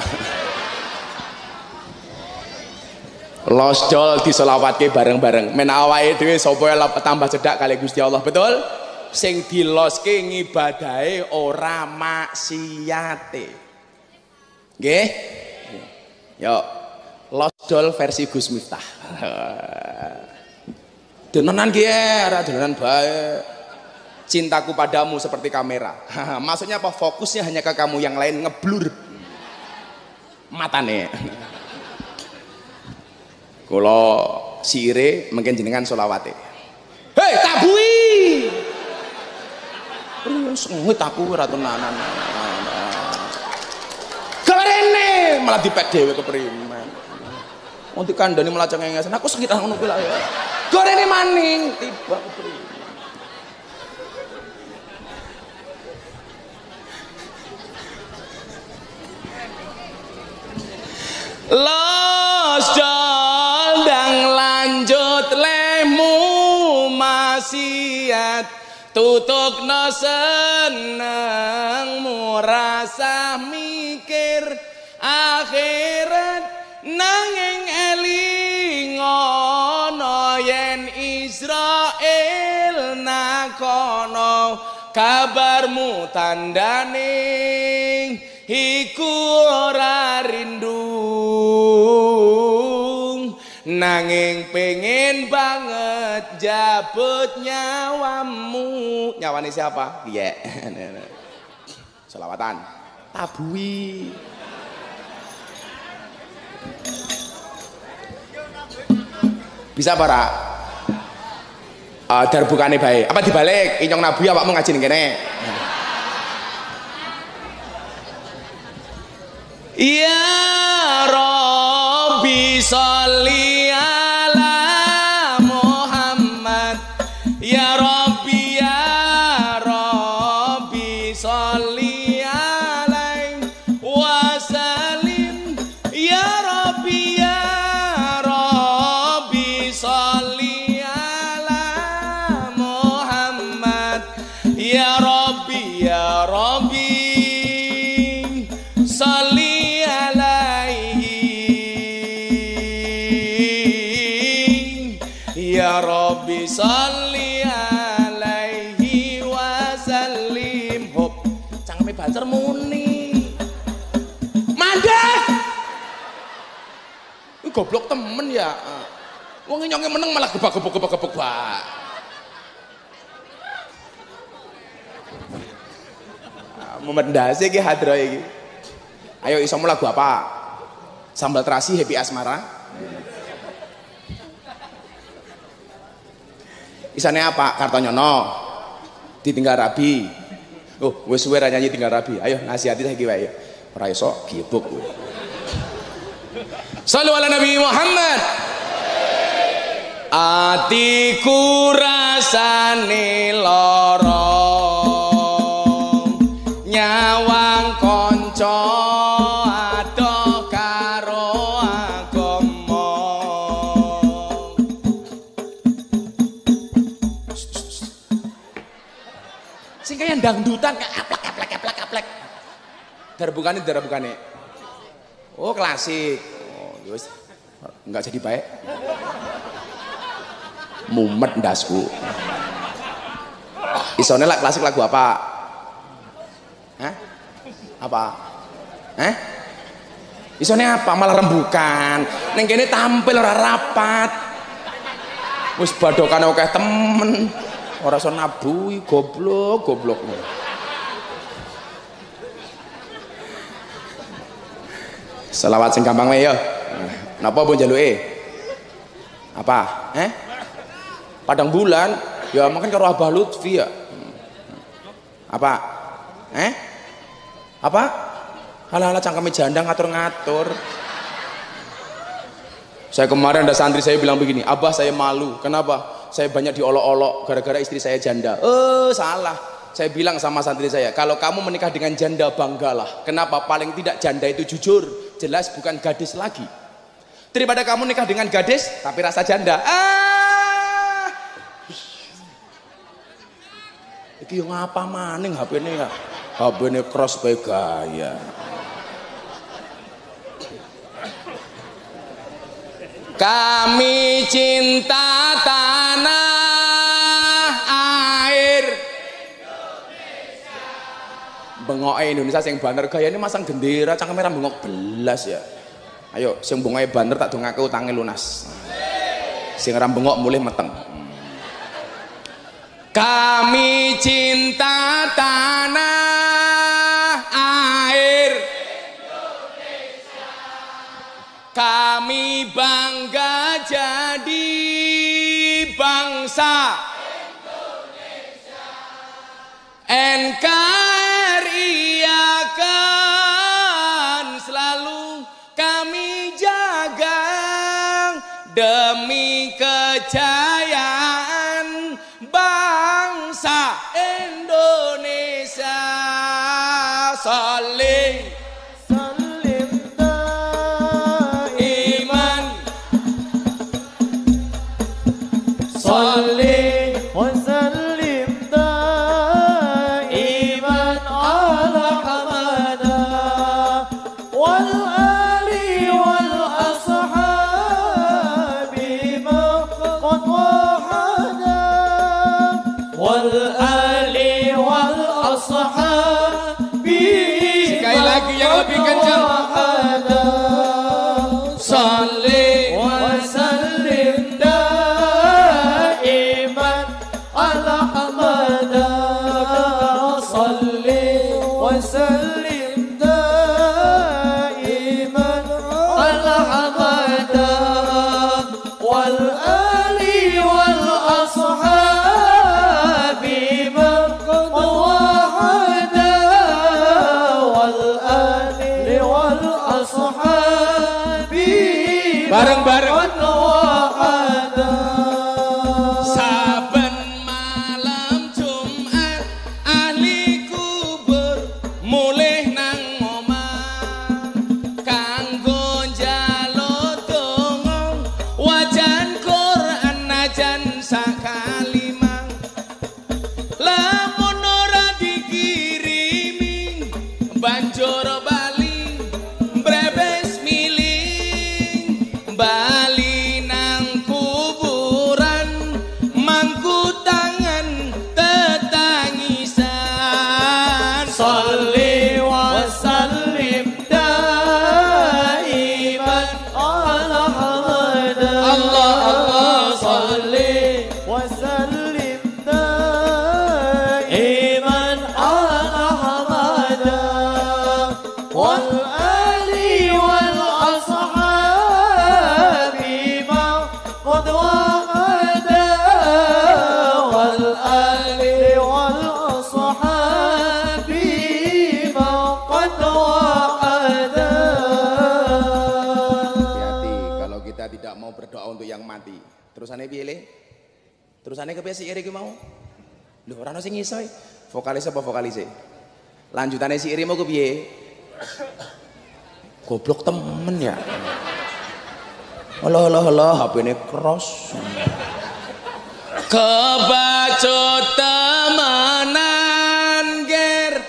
Speaker 1: Losdol diselawatke bareng-bareng. Men awake dhewe sapa tambah cedhak kali Gusti Allah, betul? Sing diloske ngibadahe ora maksiate. Nggih. Yo, losdol versi Gus Miftah. Denenan ki ora denenan bae. Cintaku padamu seperti kamera. Maksudnya apa? Fokusnya hanya ke kamu, yang lain ngeblur matane. Kula sire mungkin jenengan selawate. Hei, tabui. Sengit aku ora tenanan. Garene malah dipek dhewe keprimen. Wong dikandani malah cengengesan. Aku sekitar ngono kuwi lah ya. Garene maning tiba keprimen. Losdol dan lanjut lemu maksiat tutukno senengmu rasa mikir akhirat nanging elingono yen Israel nakono kabarmu tandane iku ora rindu nanging pengen banget jabut nyawamu. Nyawane siapa? Iya. Selawatan tabui. Bisa para darbukane bae apa dibalik inyong nabi awakmu ngaji ning kene. Ya Rabbi sholli ala Muhammad. Ya Rabbi sholli alaihi wasallim. Ya Rabbi sholli ala Muhammad. Ya Rabbi sholli ala Rabbi sholli alaihi wasallim. Hop, cangkeme banter muni. Mandek. Ini goblok temen ya. Wong nyonge meneng malah gebak-gebak. Memendasi iki hadro iki. Ayo iso lagu apa? Sambal terasi Happy Asmara. Isane apa? Kartonyono. Ditinggal Rabi. Oh, wis suwe ra nyanyi tinggal Rabi. Ayo nasihati saiki wae. Ora iso gibuk kowe. Shallu ala Nabi Muhammad. Atiku rasane lara nyawang kanca adoh karo agama. Sing kaya dangdutan kayak aplek. Darabukane. Oh, klasik. Oh, wis enggak jadi baik. Mumet ndasku. Isone lak klasik lagu apa? Hah? Apa? Isone apa? Malah rembukan. Ning kene tampil ora rapat. Wis badokane akeh temen. Ora iso nabui, goblok. Selawat sing gampang wae ya. Napa mbok njaluke? Apa? Padang bulan, ya makan karo Abah Lutfi ya. Apa? Apa? Halah cangkeme janda ngatur-ngatur. Saya kemarin ada santri saya bilang begini, Abah saya malu. Kenapa? Saya banyak diolok-olok gara-gara istri saya janda. Salah. Saya bilang sama santri saya, kalau kamu menikah dengan janda banggalah. Kenapa? Paling tidak janda itu jujur, jelas bukan gadis lagi. Daripada kamu nikah dengan gadis tapi rasa janda. Iki yang apa maning HP-ne ya? HP-ne cross bae gaya. Kami cinta tanah air Indonesia. Bengoke Indonesia sing banter gayane masang gendera cangkeme ra bengok belas ya. Ayo sing bengoke banter tak dongake utange lunas. Sing ra bengok mulih meteng. Kami cinta tanah air Indonesia. Kami bangga jadi bangsa Indonesia. NKRI akan selalu kami jaga demi kejayaan bangsa Indonesia. Saling daiman saling wasallim daiman ala hamada wal ali wal ashabi maqad wahada wal ali wal ashabi. Sekali lagi yang lebih kencang. Salli wa sallim daiman ala hamada salli wa sallim daiman ala hamada wal ali wal ashabi maqad wahada wal ali wal ashabi bareng-bareng saben malam Jumat ahli kubur mulih nang omah kanggo njaluk donga wajan Quran Terusane piye le? Terusane kepiye si Iri ki mau? Lho ora ono sing iso. Vokalis apa vokalise? Lanjutane si Iri mau kepiye? Goblok temen ya. Allah HP-ne cross. Kebacut temenan ger.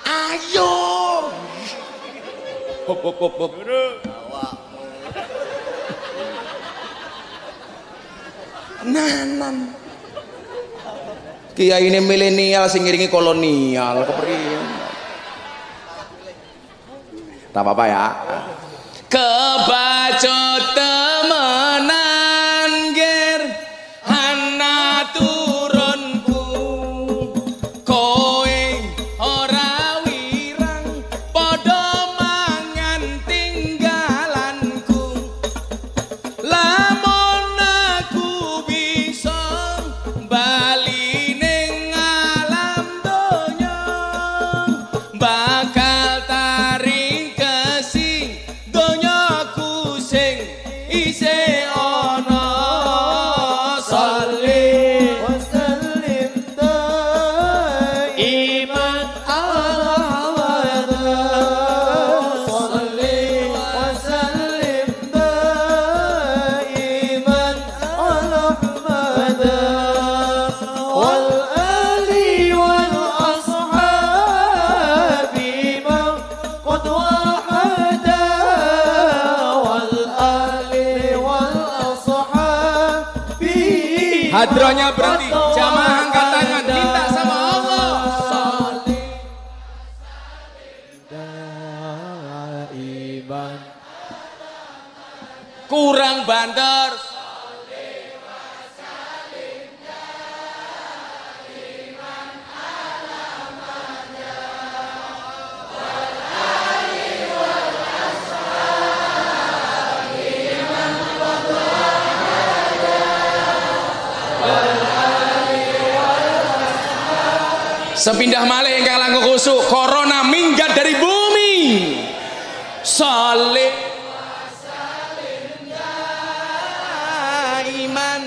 Speaker 1: Ayo. Hop. Nanan. Kiai ini milenial sing ngiringi kolonial kepriye. Tak apa-apa ya. Kebacut temenan ger ana turunku kowe ora wirang padha mangan tinggalanku lamun aku bisa bali ning alam donya bakal taring kesing donyaku sing isih ana sholli wa sallim daiman ala Muhammad sholli wa sallim daiman ala Muhammad wal ali wal ashabi man qad wahada wal ali wal ashabi hadronya berhenti jamaah angkat tangan minta sama Allah daiman kurang banter sepindah malih ingkang langkung khusuk corona minggat dari bumi sholli iman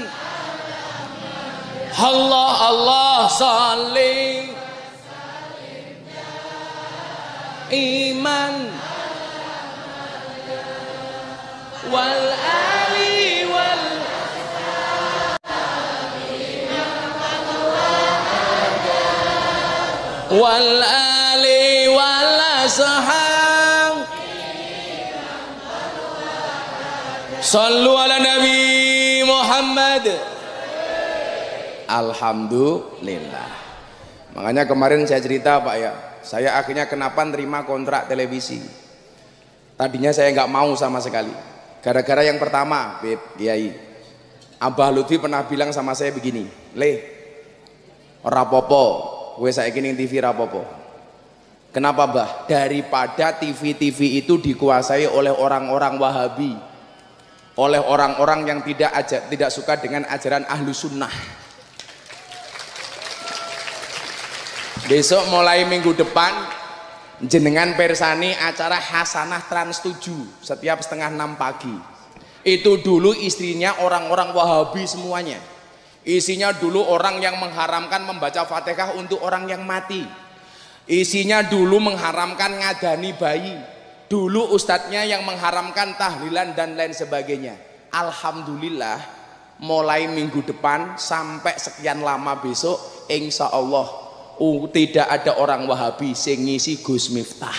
Speaker 1: Allah sholli iman wal ali wal ali wal ashab sallu ala nabi Muhammad. Alhamdulillah. Makanya kemarin saya cerita Pak ya, saya akhirnya kenapa nerima kontrak televisi. Tadinya saya nggak mau sama sekali. Gara-gara yang pertama, Beb Kiai Abah Lutfi pernah bilang sama saya begini, Le, ora popo gue saiki ning TV rapopo. Kenapa Bah? Daripada TV-TV itu dikuasai oleh orang-orang Wahabi, oleh orang-orang yang tidak suka dengan ajaran ahlu sunnah. Besok mulai minggu depan jenengan persani acara Hasanah Trans 7 setiap setengah 6 pagi. Itu dulu istrinya orang-orang Wahabi semuanya. Isinya dulu orang yang mengharamkan membaca Fatihah untuk orang yang mati. Isinya dulu mengharamkan ngadani bayi. Dulu ustadznya yang mengharamkan tahlilan dan lain sebagainya. Alhamdulillah mulai minggu depan sampai sekian lama besok insya Allah tidak ada orang Wahabi sing ngisi Gus Miftah.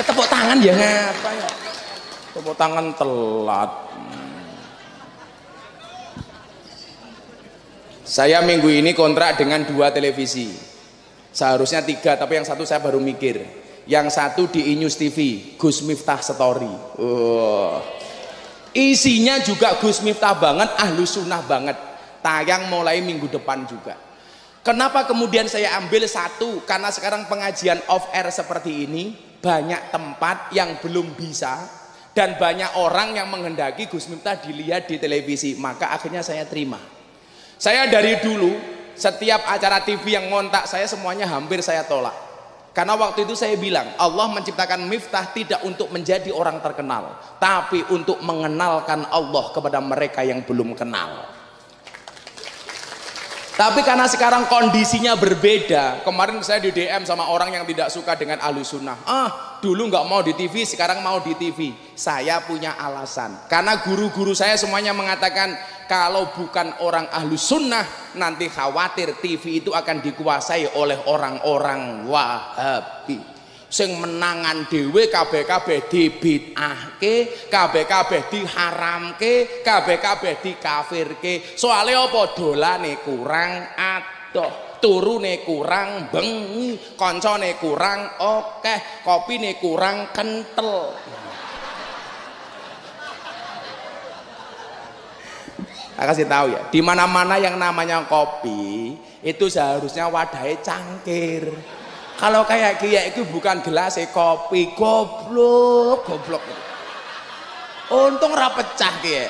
Speaker 1: Tepuk tangan ya ngapa ya? Tepuk tangan telat. Saya minggu ini kontrak dengan 2 televisi, seharusnya 3 tapi yang satu saya baru mikir. Yang satu di Inews TV, Gus Miftah Story. Isinya juga Gus Miftah banget, ahlu sunnah banget. Tayang mulai minggu depan juga. Kenapa kemudian saya ambil satu? Karena sekarang pengajian off air seperti ini banyak tempat yang belum bisa dan banyak orang yang menghendaki Gus Miftah dilihat di televisi, maka akhirnya saya terima. Saya dari dulu setiap acara TV yang ngontak saya semuanya hampir saya tolak. Karena waktu itu saya bilang, Allah menciptakan Miftah tidak untuk menjadi orang terkenal, tapi untuk mengenalkan Allah kepada mereka yang belum kenal. Tapi karena sekarang kondisinya berbeda. Kemarin saya di DM sama orang yang tidak suka dengan Ahlus Sunnah. Dulu nggak mau di TV, sekarang mau di TV. Saya punya alasan. Karena guru-guru saya semuanya mengatakan, kalau bukan orang Ahlus Sunnah, nanti khawatir TV itu akan dikuasai oleh orang-orang Wahabi. Sing menangan dhewe kabeh-kabeh dibid'ahke, kabeh-kabeh diharamke, kabeh-kabeh dikafirke. Soale apa? Dolane kurang adoh, turune kurang bengi, kancane kurang akeh, kopine kurang kentel. Saya kasih tahu ya, di mana-mana yang namanya kopi itu seharusnya wadahnya cangkir. Kalau kayak kia itu bukan gelas kopi, goblok. Untung ora pecah kia.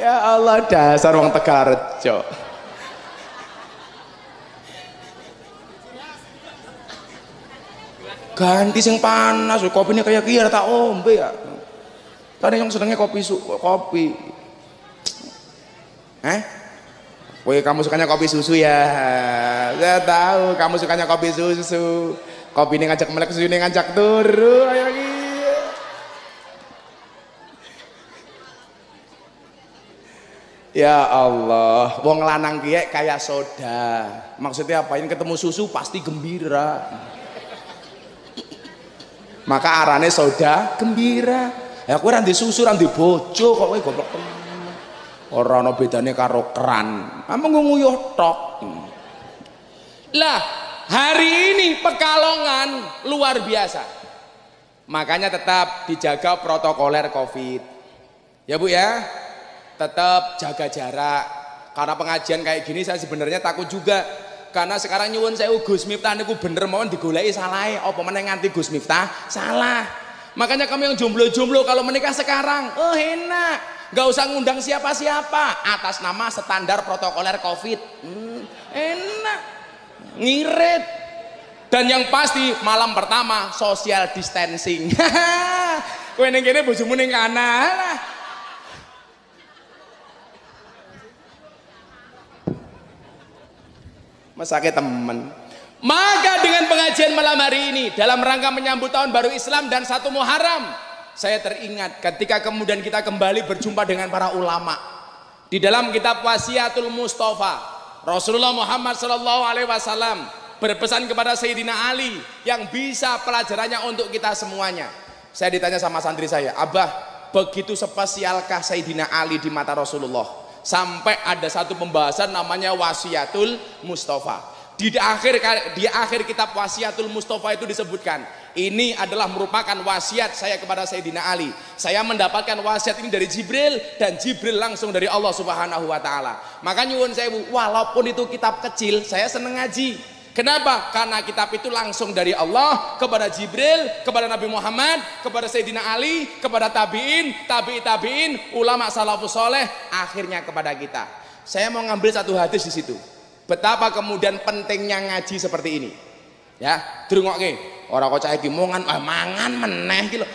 Speaker 1: Ya Allah, dasar wong Tegalrejo. Ganti sing panas, kopinya kayak kia tak ombe ya. Tadi yang sedangnya kopi. Woi, kamu sukanya kopi susu ya? Saya tahu kamu sukanya kopi susu. Kopi ini ngajak melek, susu ini ngajak turu. Ayo gitu. Ya Allah, wong lanang kiye kayak soda. Maksudnya apa? Ini ketemu susu pasti gembira. Maka arane soda gembira. Ya aku ranti susu, ranti bojo kok kowe goblok temen. Ora ana bedane karo keran. Amung nguyuh tok. Lah, hari ini Pekalongan luar biasa. Makanya tetap dijaga protokoler Covid. Ya Bu ya. Tetap jaga jarak. Karena pengajian kayak gini saya sebenarnya takut juga. Karena sekarang nyuwun sewu Gus Miftah niku bener mawon digoleki salahe. Apa meneh nganti Gus Miftah salah. Makanya kamu yang jomblo-jomblo kalau menikah sekarang, enak. Gak usah ngundang siapa-siapa atas nama standar protokoler Covid. Enak, ngirit. Dan yang pasti malam pertama social distancing. Kowe ning kene bojomu ning kana lah. Masake temen. Maka dengan pengajian malam hari ini dalam rangka menyambut tahun baru Islam dan 1 Muharram, saya teringat ketika kemudian kita kembali berjumpa dengan para ulama di dalam kitab Wasiatul Mustafa. Rasulullah Muhammad SAW berpesan kepada Sayyidina Ali yang bisa pelajarannya untuk kita semuanya. Saya ditanya sama santri saya, Abah, begitu spesialkah Sayyidina Ali di mata Rasulullah sampai ada satu pembahasan namanya Wasiatul Mustafa. Di akhir kitab Wasiatul Mustafa itu disebutkan, ini adalah merupakan wasiat saya kepada Sayyidina Ali. Saya mendapatkan wasiat ini dari Jibril dan Jibril langsung dari Allah Subhanahu wa taala. Maka nyuwun sewu, walaupun itu kitab kecil, saya seneng ngaji. Kenapa? Karena kitab itu langsung dari Allah kepada Jibril, kepada Nabi Muhammad, kepada Sayyidina Ali, kepada tabi'in, ulama salafus soleh, akhirnya kepada kita. Saya mau ngambil satu hadis di situ. Betapa kemudian pentingnya ngaji seperti ini. Ya, drungokke. Ora kok cah iki mangan meneh iki lho.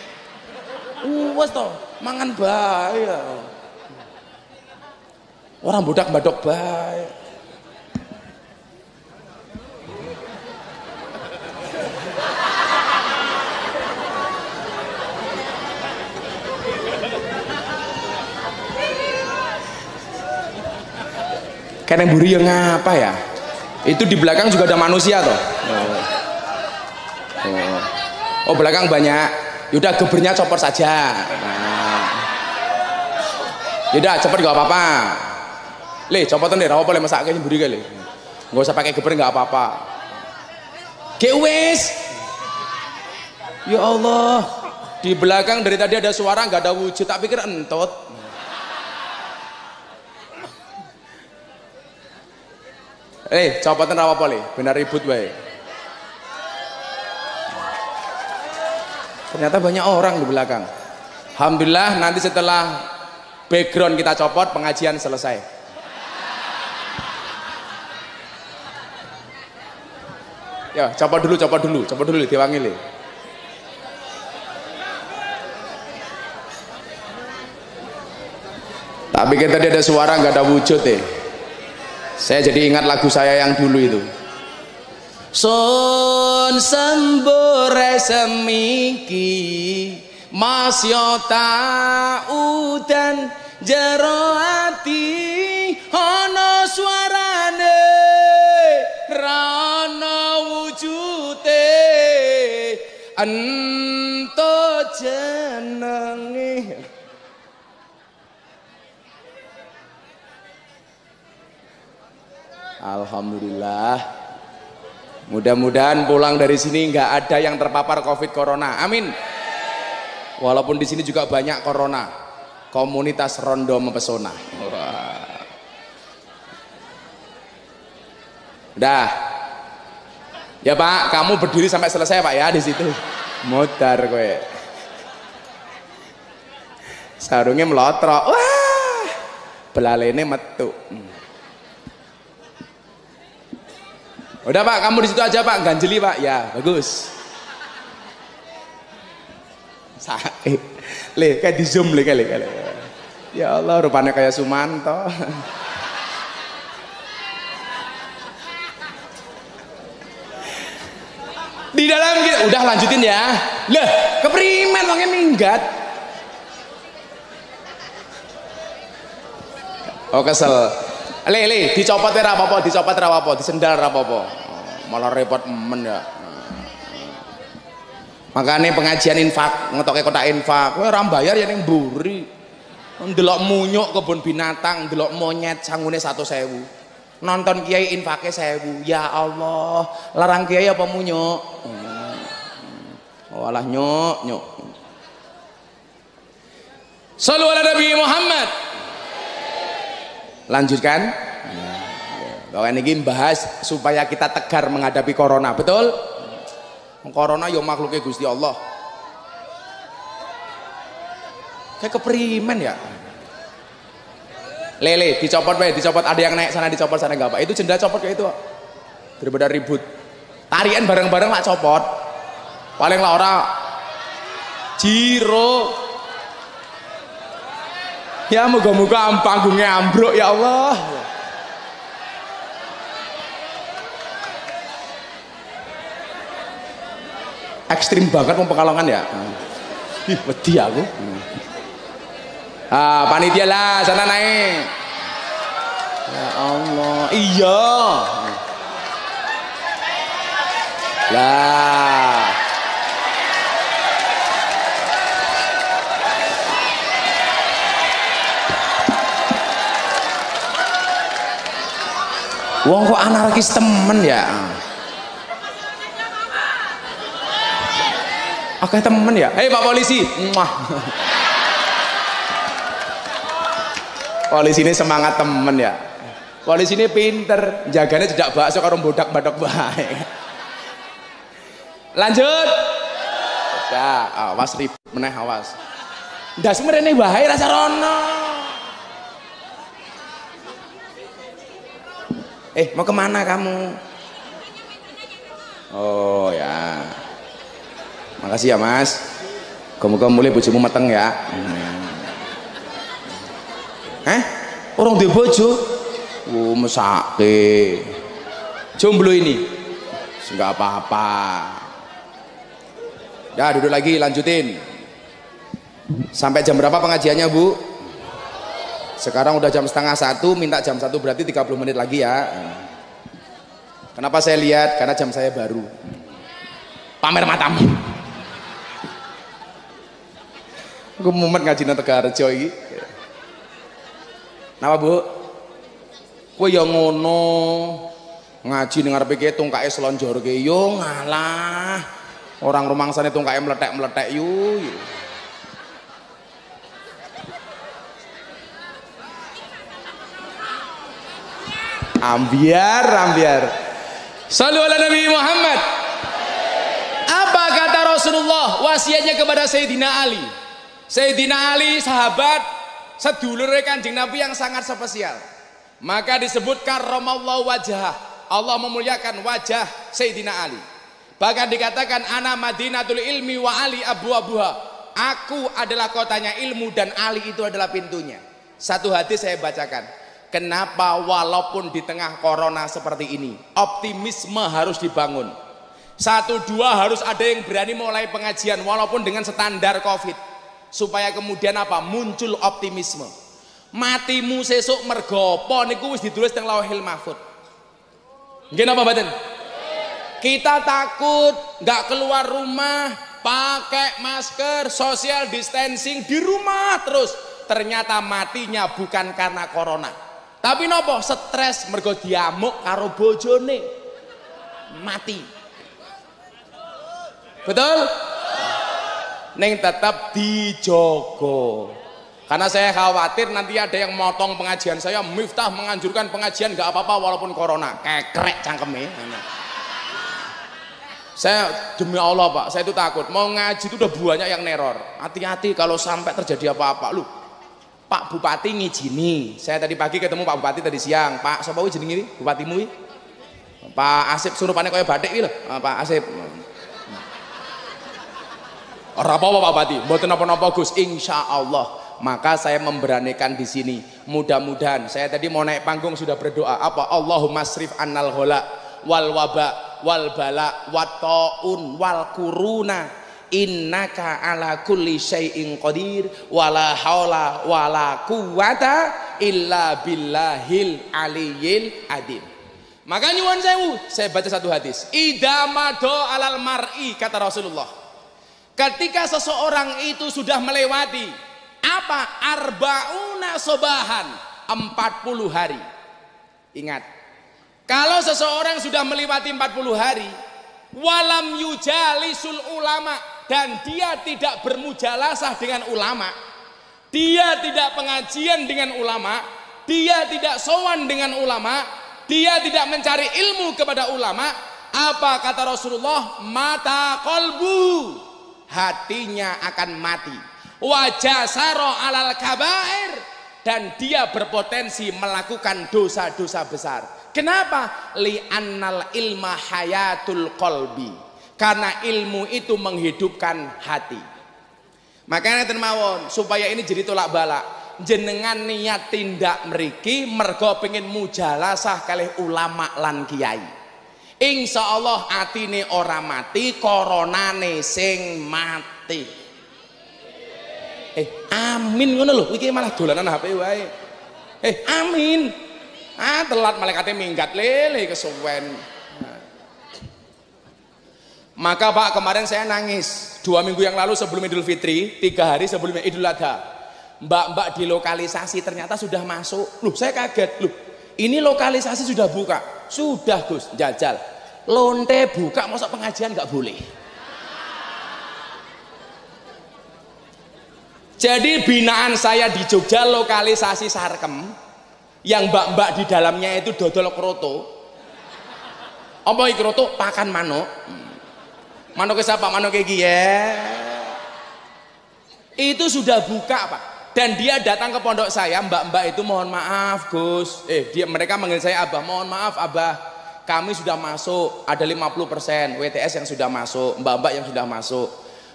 Speaker 1: Wes to, mangan bae ya. Ora bodak-badok bae. Karena buri yang ngapa ya? Itu di belakang juga ada manusia toh. Oh belakang banyak. Yaudah gebernya copot saja. Yaudah cepet gak apa-apa. Copotan deh, apa le masake buri kali. Gak usah pakai geber gak apa-apa. Wes. Ya Allah. Di belakang dari tadi ada suara gak ada wujud. Tak pikir entot. Copotan rawa pole, benar ribut baik. Ternyata banyak orang di belakang. Alhamdulillah nanti setelah background kita copot, pengajian selesai. Ya, copot dulu diwangi le. Tapi kita tadi ada suara nggak ada wujud deh. Saya jadi ingat lagu saya yang dulu itu. Sun sembure semiki masyota udan jero ati ana suarane rana wujute ento jenenge. Alhamdulillah. Mudah-mudahan pulang dari sini nggak ada yang terpapar COVID corona. Amin. Walaupun di sini juga banyak corona. Komunitas Rondo mempesona. Udah. Ya Pak, kamu berdiri sampai selesai Pak ya di situ. Modar kowe. Sarungnya melotrok. Wah. Belalene metu. Udah Pak, kamu di situ aja Pak, ganjeli Pak. Ya, bagus. Sakit. Le, kayak di zoom le kali. Ya Allah, rupanya kayak Sumanto. Di dalam kita, udah lanjutin ya. Lah, keprimen wongnya minggat. Oh kesel. Le, dicopot ra apa-apa, disendal ra apa-apa. Malah repot men ya. Makanya pengajian infak, ngetoke kotak infak, kowe ora bayar ya ning mburi. Ndelok munyuk kebun binatang, ndelok monyet sangune 100.000. Nonton kiai infake 1.000. Ya Allah, larang kiai apa munyuk? Walah nyuk. Shallu ala Nabi Muhammad. Lanjutkan. Bahwa ini bahas supaya kita tegar menghadapi corona, betul? Corona yo makhluknya Gusti Allah. Kayak keprimen ya. Lele, dicopot ada yang naik sana dicopot sana enggak apa. Itu jendela copot kayak itu. Daripada ribut. Tarian bareng-bareng lah copot. Paling lah orang jiro. Ya moga-moga panggungnya ambruk ya Allah. Ekstrim banget mau Pekalongan ya. Ih, wedi aku. Ah, panitia lah sana naik. Ya Allah, iya. Lah. Wong kok anarkis temen ya. Oke temen ya. Hei Pak Polisi. Polisi ini semangat temen ya. Polisi ini pinter, jaganya jejak bakso karo bodak-badok bae. Lanjut. Ya, awas ribut meneh awas. Ndas mrene wae rasa rono. Mau kemana kamu? Oh ya. Makasih ya Mas. Kamu mulai bojomu meteng ya. Orang di bojo? Mesake. Jomblo ini? Enggak apa-apa. Dah duduk lagi, lanjutin. Sampai jam berapa pengajiannya Bu? Sekarang udah jam 12:30, minta jam 1 berarti 30 menit lagi ya. Kenapa saya lihat? Karena jam saya baru. Pamer matamu. Gue mumet ngaji nang Tegarjo iki. Napa Bu? Kowe ya ngono. Ngaji ning ngarepe ki tungkake slonjorke yo ngalah. Orang rumangsane tungkake meletek-meletek yo. Ambiar. Shallu ala Nabi Muhammad. Apa kata Rasulullah wasiatnya kepada Sayyidina Ali? Sayyidina Ali sahabat sedulure Kanjeng Nabi yang sangat spesial. Maka disebut karramallahu wajhah. Allah memuliakan wajah Sayyidina Ali. Bahkan dikatakan ana madinatul ilmi wa ali abwabuha. Aku adalah kotanya ilmu dan Ali itu adalah pintunya. Satu hadis saya bacakan. Kenapa walaupun di tengah corona seperti ini, optimisme harus dibangun. Satu dua harus ada yang berani mulai pengajian walaupun dengan standar Covid. Supaya kemudian apa? Muncul optimisme. Matimu sesuk mergopo niku wis ditulis teng Lauhil Mahfuz. Nggih napa mboten? Kita takut nggak keluar rumah, pakai masker, social distancing di rumah terus. Ternyata matinya bukan karena corona. Tapi nopo? Stres mergo diamuk karo bojone. Mati. Betul? Neng tetap dijogo. Karena saya khawatir nanti ada yang motong pengajian saya. Miftah menganjurkan pengajian nggak apa-apa walaupun corona. Kekrek cangkeme. Saya demi Allah Pak, saya itu takut. Mau ngaji itu udah banyak yang neror. Hati-hati kalau sampai terjadi apa-apa. Lu, Pak Bupati ngijini. Saya tadi pagi ketemu Pak Bupati tadi siang. Pak, sapa kuwi jenenge iki? Bupatimu iki? Pak Asip surupane kaya batik iki lho. Pak Asip. Ora apa-apa Pak Bupati, mboten napa-napa Gus. Insyaallah. Maka saya memberanikan di sini. Mudah-mudahan saya tadi mau naik panggung sudah berdoa apa? Allahumma srif annal ghala wal waba wal bala wat taun wal kuruna innaka ala kulli syai'in qadir wala haula wala quwata illa billahil aliyyil adim. Maka nyuwun sewu, saya baca satu hadis. Idza mado alal mar'i kata Rasulullah. Ketika seseorang itu sudah melewati apa? Arbauna sobahan 40 hari. Ingat, kalau seseorang sudah melewati 40 hari walam yujalisul ulama dan dia tidak bermujalasah dengan ulama, dia tidak pengajian dengan ulama, dia tidak sowan dengan ulama, dia tidak mencari ilmu kepada ulama, apa kata Rasulullah? Mata kolbu, hatinya akan mati. Wajah saro alal kabair, dan dia berpotensi melakukan dosa-dosa besar. Kenapa? Li'annal ilma hayatul qalbi, karena ilmu itu menghidupkan hati. Makanya termawon supaya ini jadi tolak balak, jenengan niat tindak mriki mergo pengen mujalasah kalih ulama lan kiai. Insya Allah atine ora mati, koronane sing mati. Amin ngono lho, iki malah dolanan HP wae. Amin. Telat malaikatnya minggat lele kesuwen. Maka Pak kemarin saya nangis 2 minggu yang lalu sebelum Idul Fitri, 3 hari sebelum Idul Adha. Mbak-mbak di lokalisasi ternyata sudah masuk. Loh saya kaget. Loh ini lokalisasi sudah buka. Sudah Gus, jajal. Lonte buka masa pengajian nggak boleh. Jadi binaan saya di Jogja lokalisasi Sarkem yang mbak-mbak di dalamnya itu dodol kroto. Apa iki kroto? Pakan manuk. Manuk siapa? Manuk iki ya. Itu sudah buka Pak. Dan dia datang ke pondok saya, mbak-mbak itu mohon maaf Gus. Mereka manggil saya Abah, mohon maaf Abah. Kami sudah masuk, ada 50% WTS yang sudah masuk, mbak-mbak yang sudah masuk.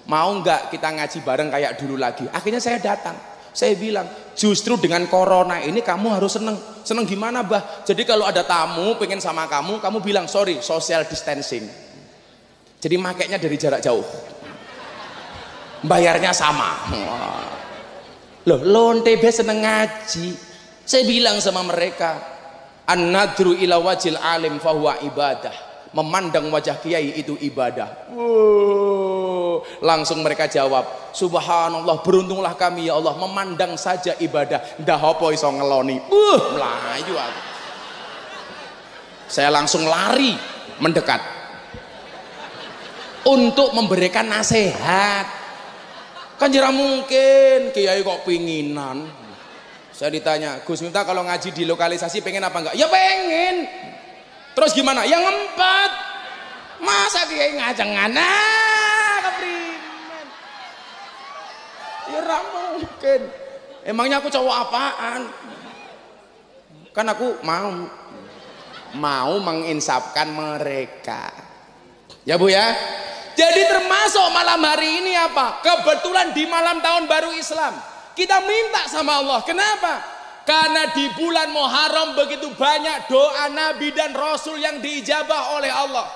Speaker 1: Mau nggak kita ngaji bareng kayak dulu lagi? Akhirnya saya datang. Saya bilang, justru dengan corona ini kamu harus seneng. Seneng gimana Bah? Jadi kalau ada tamu pengen sama kamu bilang sorry, social distancing. Jadi makainya dari jarak jauh. Bayarnya sama. Loh, lonte be seneng ngaji. Saya bilang sama mereka, an-nadru ila wajil alim fahuwa ibadah. Memandang wajah kiai itu ibadah. Langsung mereka jawab, subhanallah, beruntunglah kami ya Allah, memandang saja ibadah. Dah apa iso ngeloni. Melayu aku. Saya langsung lari mendekat untuk memberikan nasihat. Kan jarang mungkin kiai kok pinginan. Saya ditanya, Gus Miftah kalau ngaji di lokalisasi pengen apa enggak? Ya pengen. Terus gimana? Yang empat. Masa kiai ngajengan? Keprimen. Ya ora mungkin. Emangnya aku cowok apaan? Kan aku mau menginsafkan mereka. Ya Bu ya. Jadi termasuk malam hari ini apa? Kebetulan di malam tahun baru Islam. Kita minta sama Allah. Kenapa? Karena di bulan Muharram begitu banyak doa Nabi dan Rasul yang diijabah oleh Allah.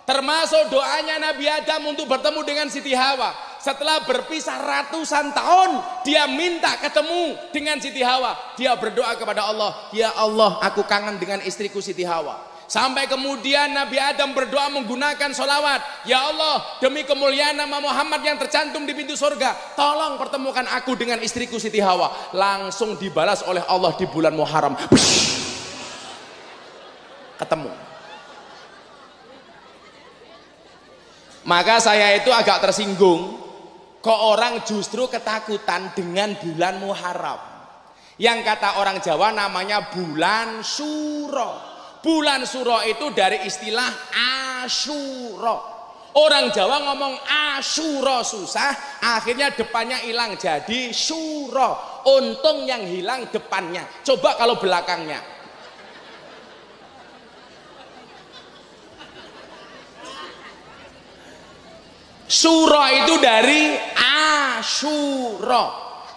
Speaker 1: Termasuk doanya Nabi Adam untuk bertemu dengan Siti Hawa. Setelah berpisah ratusan tahun, dia minta ketemu dengan Siti Hawa. Dia berdoa kepada Allah, ya Allah, aku kangen dengan istriku Siti Hawa. Sampai kemudian Nabi Adam berdoa menggunakan sholawat, ya Allah, demi kemuliaan nama Muhammad yang tercantum di pintu surga, tolong pertemukan aku dengan istriku Siti Hawa. Langsung dibalas oleh Allah di bulan Muharram. Ketemu. Maka saya itu agak tersinggung, kok orang justru ketakutan dengan bulan Muharram yang kata orang Jawa namanya bulan Suro. Bulan Suro itu dari istilah Asyura. Orang Jawa ngomong Asyura susah, akhirnya depannya hilang jadi Suro. Untung yang hilang depannya, coba kalau belakangnya. Suro itu dari Asyura.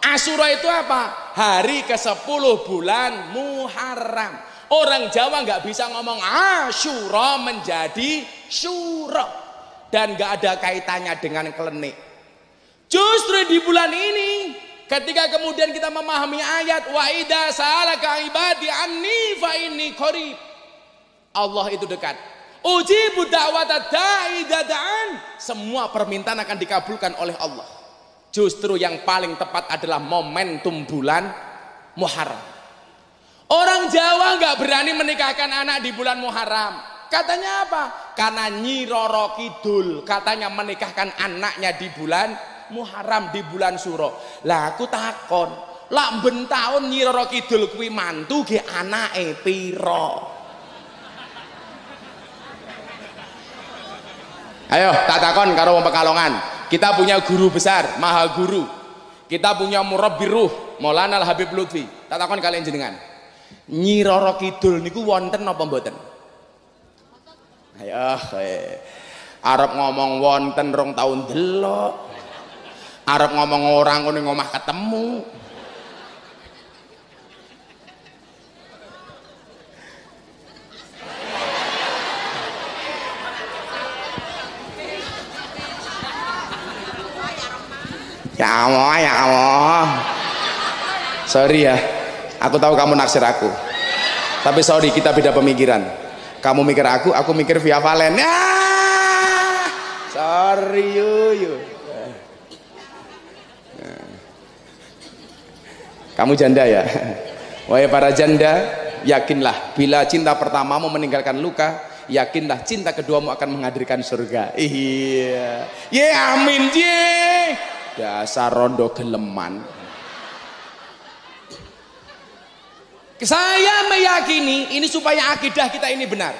Speaker 1: Asyura itu apa? Hari ke-10 bulan Muharram. Orang Jawa nggak bisa ngomong Asyura menjadi Syuro, dan nggak ada kaitannya dengan klenik. Justru di bulan ini, ketika kemudian kita memahami ayat wa idza sa'alaka ibadi anni fa inni qarib, Allah itu dekat. Ujibu da'watad da'i idza da'an, semua permintaan akan dikabulkan oleh Allah. Justru yang paling tepat adalah momentum bulan Muharram. Orang Jawa nggak berani menikahkan anak di bulan Muharram. Katanya apa? Karena Nyi Roro Kidul katanya menikahkan anaknya di bulan Muharram, di bulan Suro. Lah aku takon, lak ben taun Nyi Roro Kidul kuwi mantu ge anake piro? Ayo tak takon karo wong Pekalongan. Kita punya guru besar, maha guru. Kita punya murabbir ruh, Maulana Al Habib Lutfi. Tak takon kalian jenengan. Nyi Roro Kidul niku wonten apa mboten? Ayo, arep ngomong wonten rong tahun delok. Arep ngomong orang ngono ngomah ketemu. Ya Allah. Sorry ya. Aku tahu kamu naksir aku, tapi sorry, kita beda pemikiran. Kamu mikir aku mikir Via Valen. Sorry yuyu. Kamu janda ya? Wahai para janda, yakinlah bila cinta pertamamu meninggalkan luka, yakinlah cinta keduamu akan menghadirkan surga. Iya. Ye amin ye. Dasar rondo geleman. Saya meyakini ini supaya akidah kita ini benar.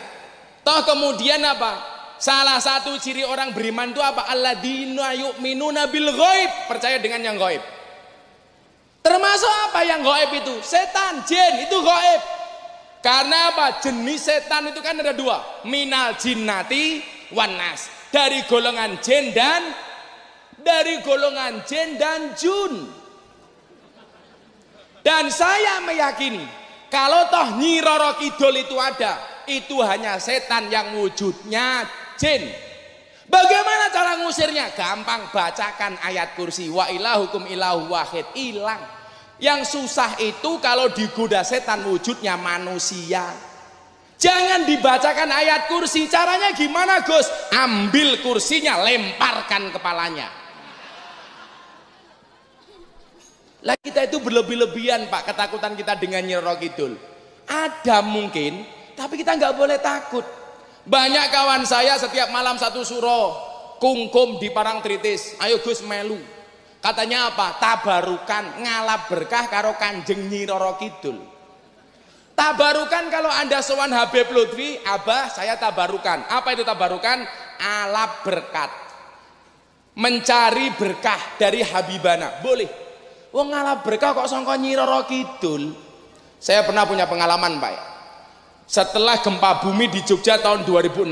Speaker 1: Toh kemudian apa? Salah satu ciri orang beriman itu apa? Alladzina yu'minuna bil ghaib, percaya dengan yang gaib. Termasuk apa yang gaib itu? Setan, jin, itu gaib. Karena apa? Jenis setan itu kan ada dua, minal jinnati wan nas, dari golongan jin dan jun. Dan saya meyakini kalau toh Nyi Roro Kidul itu ada, itu hanya setan yang wujudnya jin. Bagaimana cara ngusirnya? Gampang, bacakan ayat kursi. Wa ilahukum ilahu wahid, hilang. Yang susah itu kalau digoda setan wujudnya manusia. Jangan dibacakan ayat kursi. Caranya gimana Gus? Ambil kursinya, lemparkan kepalanya. Lah kita itu berlebih-lebihan Pak, ketakutan kita dengan Nyi Roro Kidul. Ada mungkin, tapi kita nggak boleh takut. Banyak kawan saya setiap malam satu suro, kungkum di Parangtritis, ayo Gus melu. Katanya apa? Tabarukan, ngalap berkah karo Kanjeng Nyi Roro Kidul. Tabarukan kalau Anda sowan Habib Lutfi, Abah saya tabarukan. Apa itu tabarukan? Alap berkat. Mencari berkah dari Habibana, boleh. Wong ngalap berkah kok sangka Nyi Roro Kidul. Saya pernah punya pengalaman Pak. Setelah gempa bumi di Jogja tahun 2006,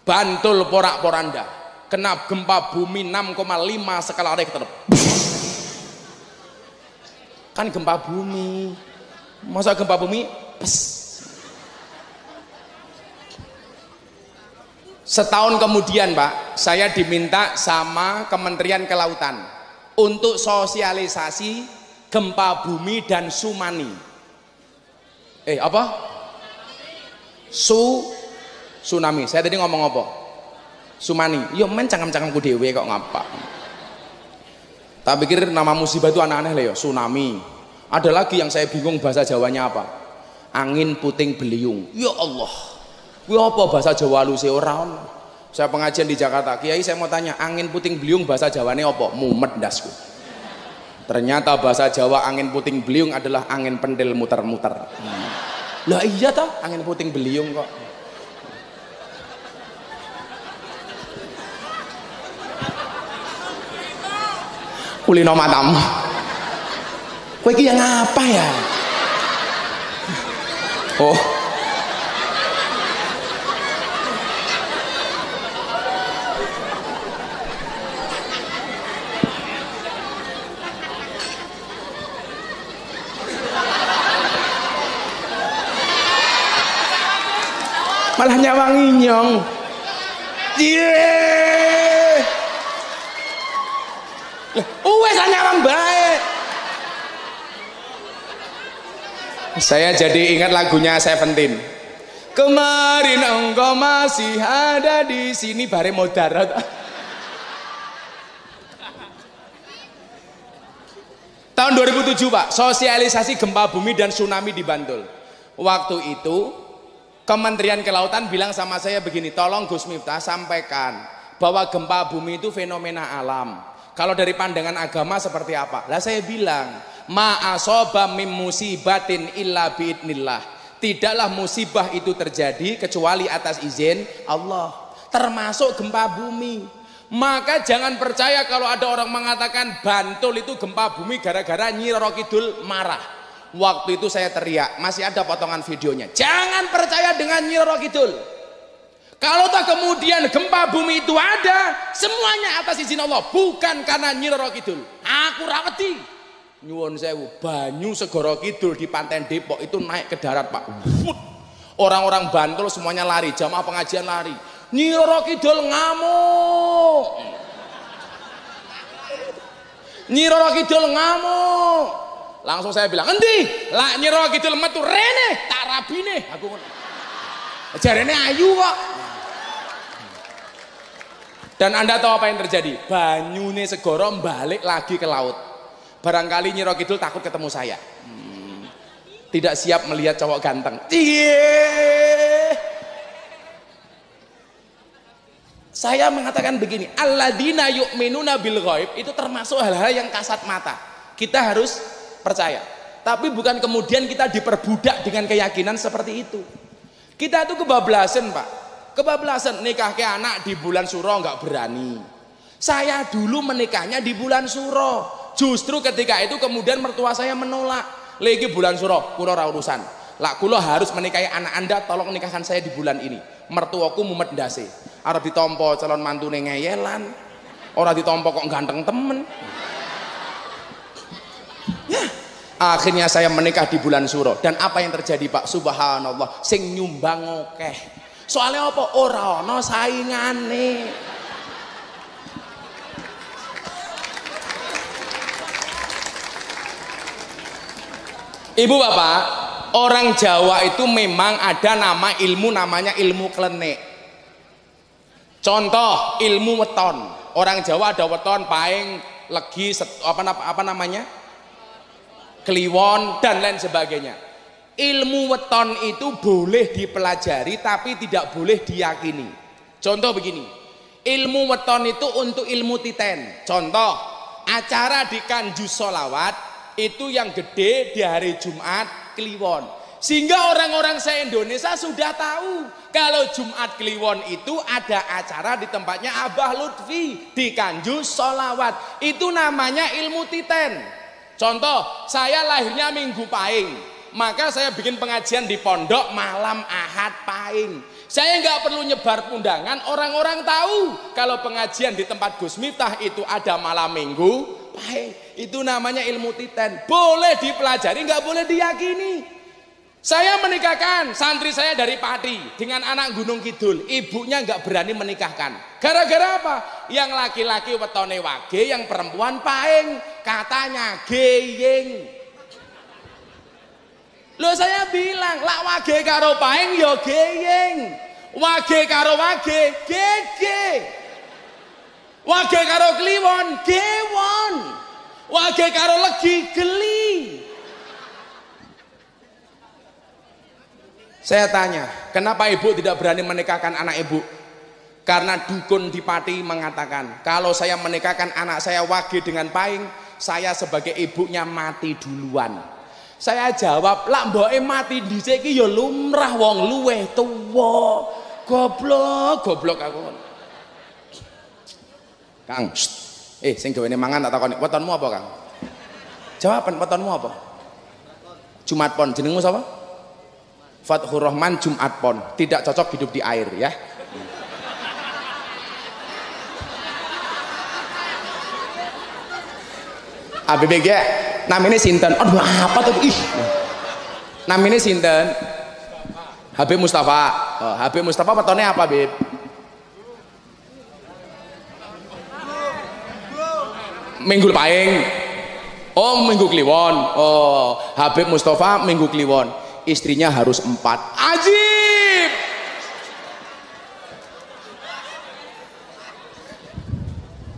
Speaker 1: Bantul porak-poranda, kena gempa bumi 6,5 skala Richter. Kan gempa bumi, masa gempa bumi pes. Setahun kemudian Pak, saya diminta sama Kementerian Kelautan untuk sosialisasi gempa bumi dan tsunami. Apa? Tsunami. Saya tadi ngomong apa? Tsunami. Yo men cangkem-cangkemku dhewe kok ngapa. Tak pikir nama musibah itu aneh-aneh lah ya, tsunami. Ada lagi yang saya bingung bahasa Jawanya apa? Angin puting beliung. Ya Allah. Kuwi apa bahasa Jawa halus ora ono. Saya pengajian di Jakarta, Kiai saya mau tanya, angin puting beliung bahasa Jawane apa? Mumet ndasku. Ternyata bahasa Jawa angin puting beliung adalah angin pendil muter-muter. Lah iya toh, angin puting beliung kok. Kulino matamu. Kowe iki yang apa ya? Oh. Malah nyawangi nyong. Wes nyawang baik. Saya jadi ingat lagunya Seventeen. Kemarin engkau masih ada di sini bare mudarat. Tahun 2007 Pak, sosialisasi gempa bumi dan tsunami di Bantul. Waktu itu Kementerian Kelautan bilang sama saya begini, tolong Gus Miftah sampaikan bahwa gempa bumi itu fenomena alam. Kalau dari pandangan agama seperti apa? Lah saya bilang, ma asoba mim musibatin illa biidnillah. Tidaklah musibah itu terjadi kecuali atas izin Allah. Termasuk gempa bumi. Maka jangan percaya kalau ada orang mengatakan Bantul itu gempa bumi gara-gara Nyi Roro Kidul marah. Waktu itu saya teriak, masih ada potongan videonya. Jangan percaya dengan Nyi Roro Kidul. Kalau tak kemudian gempa bumi itu ada, semuanya atas izin Allah, bukan karena Nyi Roro Kidul. Aku rawati. Nyuwun sewu, banyu Segoro Kidul di Pantai Depok itu naik ke darat Pak. Orang-orang Bantul semuanya lari, jamaah pengajian lari. Nyi Roro Kidul ngamuk. Nyi Roro Kidul ngamuk. Langsung saya bilang, endi? Lah Nyi Roro Kidul metu rene, tak rabine. Aku jarene ayu kok. Dan Anda tahu apa yang terjadi? Banyune Segoro balik lagi ke laut. Barangkali Nyi Roro Kidul takut ketemu saya. Tidak siap melihat cowok ganteng. Saya mengatakan begini, alladzina yu'minuna bil ghaib itu termasuk hal-hal yang kasat mata. Kita harus percaya. Tapi bukan kemudian kita diperbudak dengan keyakinan seperti itu. Kita itu kebablasan Pak. Kebablasan nikah ke anak di bulan Suro nggak berani. Saya dulu menikahnya di bulan Suro. Justru ketika itu kemudian mertua saya menolak. Lagi bulan Suro, kulo ora urusan. Lah kulo harus menikahi anak Anda, tolong nikahkan saya di bulan ini. Mertuaku mumet ndase. Arep ditompo calon mantune ngeyelan. Ora ditompo kok ganteng temen. Ya, akhirnya saya menikah di bulan Suro. Dan apa yang terjadi Pak? Subhanallah, sing nyumbang akeh. Soalnya apa? Ora ana saingane. Ibu bapak, orang Jawa itu memang ada nama ilmu namanya ilmu klenik. Contoh ilmu weton. Orang Jawa ada weton, paing, legi, apa namanya? Kliwon dan lain sebagainya. Ilmu weton itu boleh dipelajari tapi tidak boleh diyakini. Contoh begini, ilmu weton itu untuk ilmu titen. Contoh, acara di Kanjus Sholawat itu yang gede di hari Jumat Kliwon. Sehingga orang-orang se-Indonesia sudah tahu kalau Jumat Kliwon itu ada acara di tempatnya Abah Lutfi di Kanjus Sholawat. Itu namanya ilmu titen. Contoh, saya lahirnya Minggu Pahing, maka saya bikin pengajian di pondok malam Ahad Pahing. Saya nggak perlu nyebar undangan, orang-orang tahu kalau pengajian di tempat Gus Miftah itu ada malam minggu pahing. Itu namanya ilmu titen, boleh dipelajari, nggak boleh diyakini. Saya menikahkan santri saya dari Pati dengan anak Gunung Kidul, ibunya nggak berani menikahkan. Gara-gara apa? Yang laki-laki wetone wage, yang perempuan pahing, katanya geyeng. Loh saya bilang, lak wage karo pahing ya geyeng. Wage karo wage, gege. Wage karo kliwon, gewon. Wage karo legi, geli. Saya tanya, kenapa ibu tidak berani menikahkan anak ibu? Karena dukun di Pati mengatakan, kalau saya menikahkan anak saya wage dengan pahing, saya sebagai ibunya mati duluan. Saya jawab, lak mboke mati dhisik iki ya lumrah, wong luweh tuwa. Goblok aku. Kang, sing gawene mangan tak takoni, wetonmu apa, Kang? Jawaban wetonmu apa? Jumat Pon, jenengmu sapa? Fathur Rahman Jumat Pon, tidak cocok hidup di air ya. ABBG namanya sinten? Aduh apa tuh? Ih. Namanya sinten? Habib Mustafa. Oh, Habib Mustafa petone apa, Bib? Minggu Pahing. Oh, Minggu Kliwon. Oh, Habib Mustafa Minggu Kliwon. Istrinya harus 4. Ajib.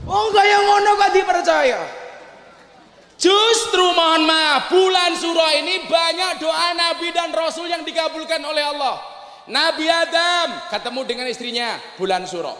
Speaker 1: Oh, kayak ngono kok dipercaya. Justru mohon maaf, bulan Suro ini banyak doa Nabi dan Rasul yang dikabulkan oleh Allah. Nabi Adam ketemu dengan istrinya bulan Suro.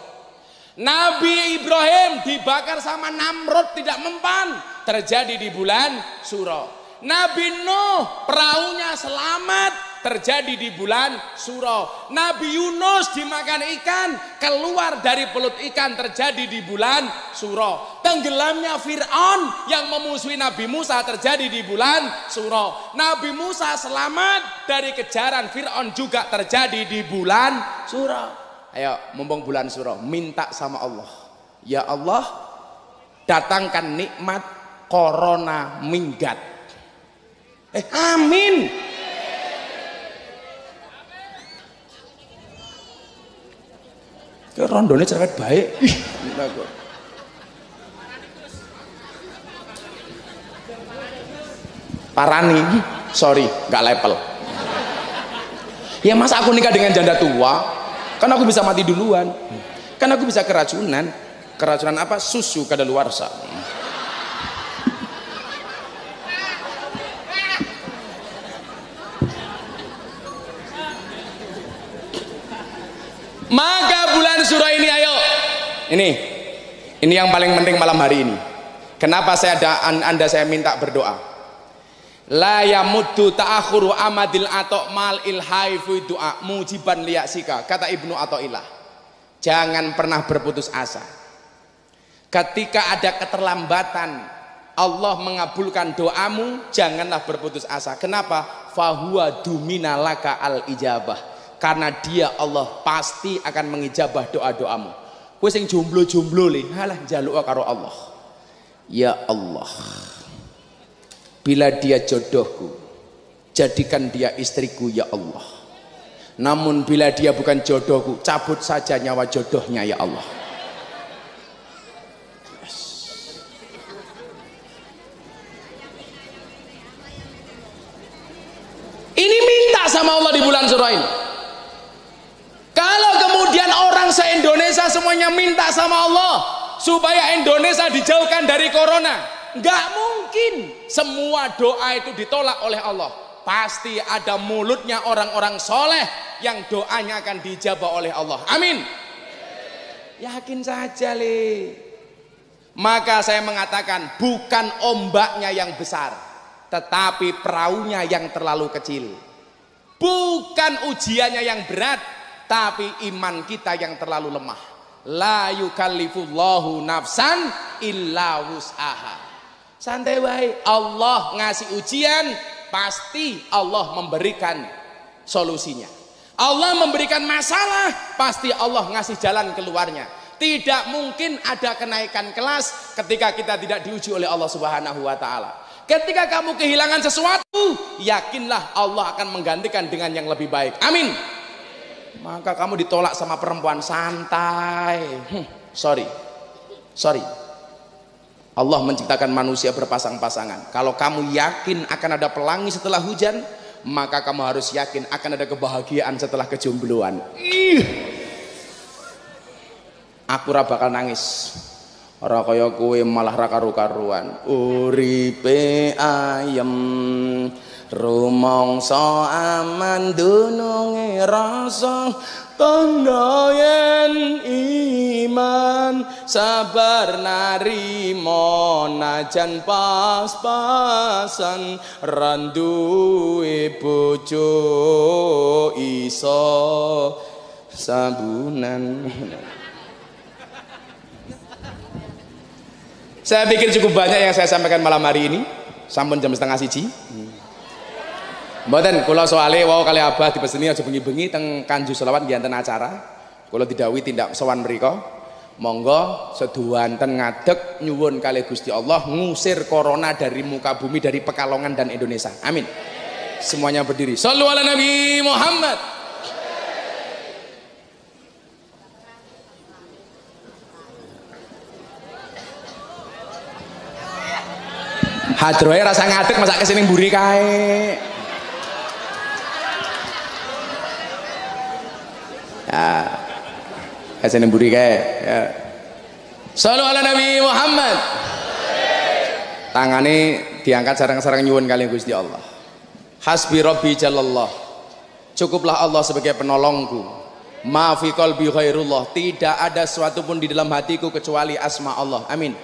Speaker 1: Nabi Ibrahim dibakar sama Namrud tidak mempan, terjadi di bulan Suro. Nabi Nuh perahunya selamat, terjadi di bulan Suro. Nabi Yunus dimakan ikan, keluar dari perut ikan, terjadi di bulan Suro. Tenggelamnya Fir'aun yang memusuhi Nabi Musa terjadi di bulan Suro. Nabi Musa selamat dari kejaran Fir'aun juga terjadi di bulan Suro. Ayo, mumpung bulan Suro, minta sama Allah. Ya Allah, datangkan nikmat corona minggat. Amin. Ke rondone cerewet baik. Parani, sorry, nggak level. Ya masa aku nikah dengan janda tua? Kan aku bisa mati duluan. Kan aku bisa keracunan. Keracunan apa? Susu kadaluarsa. Maka bulan Suro ini ayo. Ini yang paling penting malam hari ini. Kenapa Anda saya minta berdoa? La yamuddu ta'akhuru amadil atok mal ilhai fi du'a mujiban liyaksika, kata Ibnu Athaillah. Jangan pernah berputus asa. Ketika ada keterlambatan Allah mengabulkan doamu, janganlah berputus asa. Kenapa? Fahuwa dumina laka al ijabah. Karena dia Allah pasti akan mengijabah doa-doamu. Kowe sing jomblo-jomblo le, halah njaluk karo Allah. Ya Allah, bila dia jodohku, jadikan dia istriku ya Allah. Namun bila dia bukan jodohku, cabut saja nyawa jodohnya ya Allah. Ini minta sama Allah di bulan Suro ini. Kalau kemudian orang se-Indonesia semuanya minta sama Allah supaya Indonesia dijauhkan dari corona, nggak mungkin semua doa itu ditolak oleh Allah. Pasti ada mulutnya orang-orang soleh yang doanya akan dijabah oleh Allah. Amin. Yakin saja le. Maka saya mengatakan bukan ombaknya yang besar, tetapi perahunya yang terlalu kecil. Bukan ujiannya yang berat, tapi iman kita yang terlalu lemah. La yukallifullahu nafsan illa wus'aha. Santai wae, Allah ngasih ujian, pasti Allah memberikan solusinya. Allah memberikan masalah, pasti Allah ngasih jalan keluarnya. Tidak mungkin ada kenaikan kelas ketika kita tidak diuji oleh Allah Subhanahu wa taala. Ketika kamu kehilangan sesuatu, yakinlah Allah akan menggantikan dengan yang lebih baik. Amin. Maka kamu ditolak sama perempuan, santai. Sorry. Allah menciptakan manusia berpasang-pasangan. Kalau kamu yakin akan ada pelangi setelah hujan, maka kamu harus yakin akan ada kebahagiaan setelah kejombloan. Aku ora bakal nangis. Ora kaya kowe malah ra karu-karuan. Uripe ayem, rumangsa aman dununge rasa, tandha yen iman, sabar narima najan pas-pasan, randuwe bojo iso sabunan. Saya pikir cukup banyak yang saya sampaikan malam hari ini. Sampun jam 12:30. Mboten kula soale wau kali abah dipeseni aja bengi-bengi teng Kanju Selawat nggih enten acara. Kula didhawuhi tindak sowan mriku. Monggo seduanten ngadeg nyuwun kalih Gusti Allah ngusir corona dari muka bumi, dari Pekalongan dan Indonesia. Amin. Semuanya berdiri. Shallu ala Nabi Muhammad. Hadroe rasa ngadeg masak kesini mburi kae. Ya. Kesini mburi kae. Ya. Shallu ala Nabi Muhammad. Tangane diangkat sareng-sareng nyuwun kali Gusti Allah. Hasbi Rabbi Jalallah. Cukuplah Allah sebagai penolongku. Ma fi qalbi ghairullah. Tidak ada sesuatu pun di dalam hatiku kecuali asma Allah. Amin.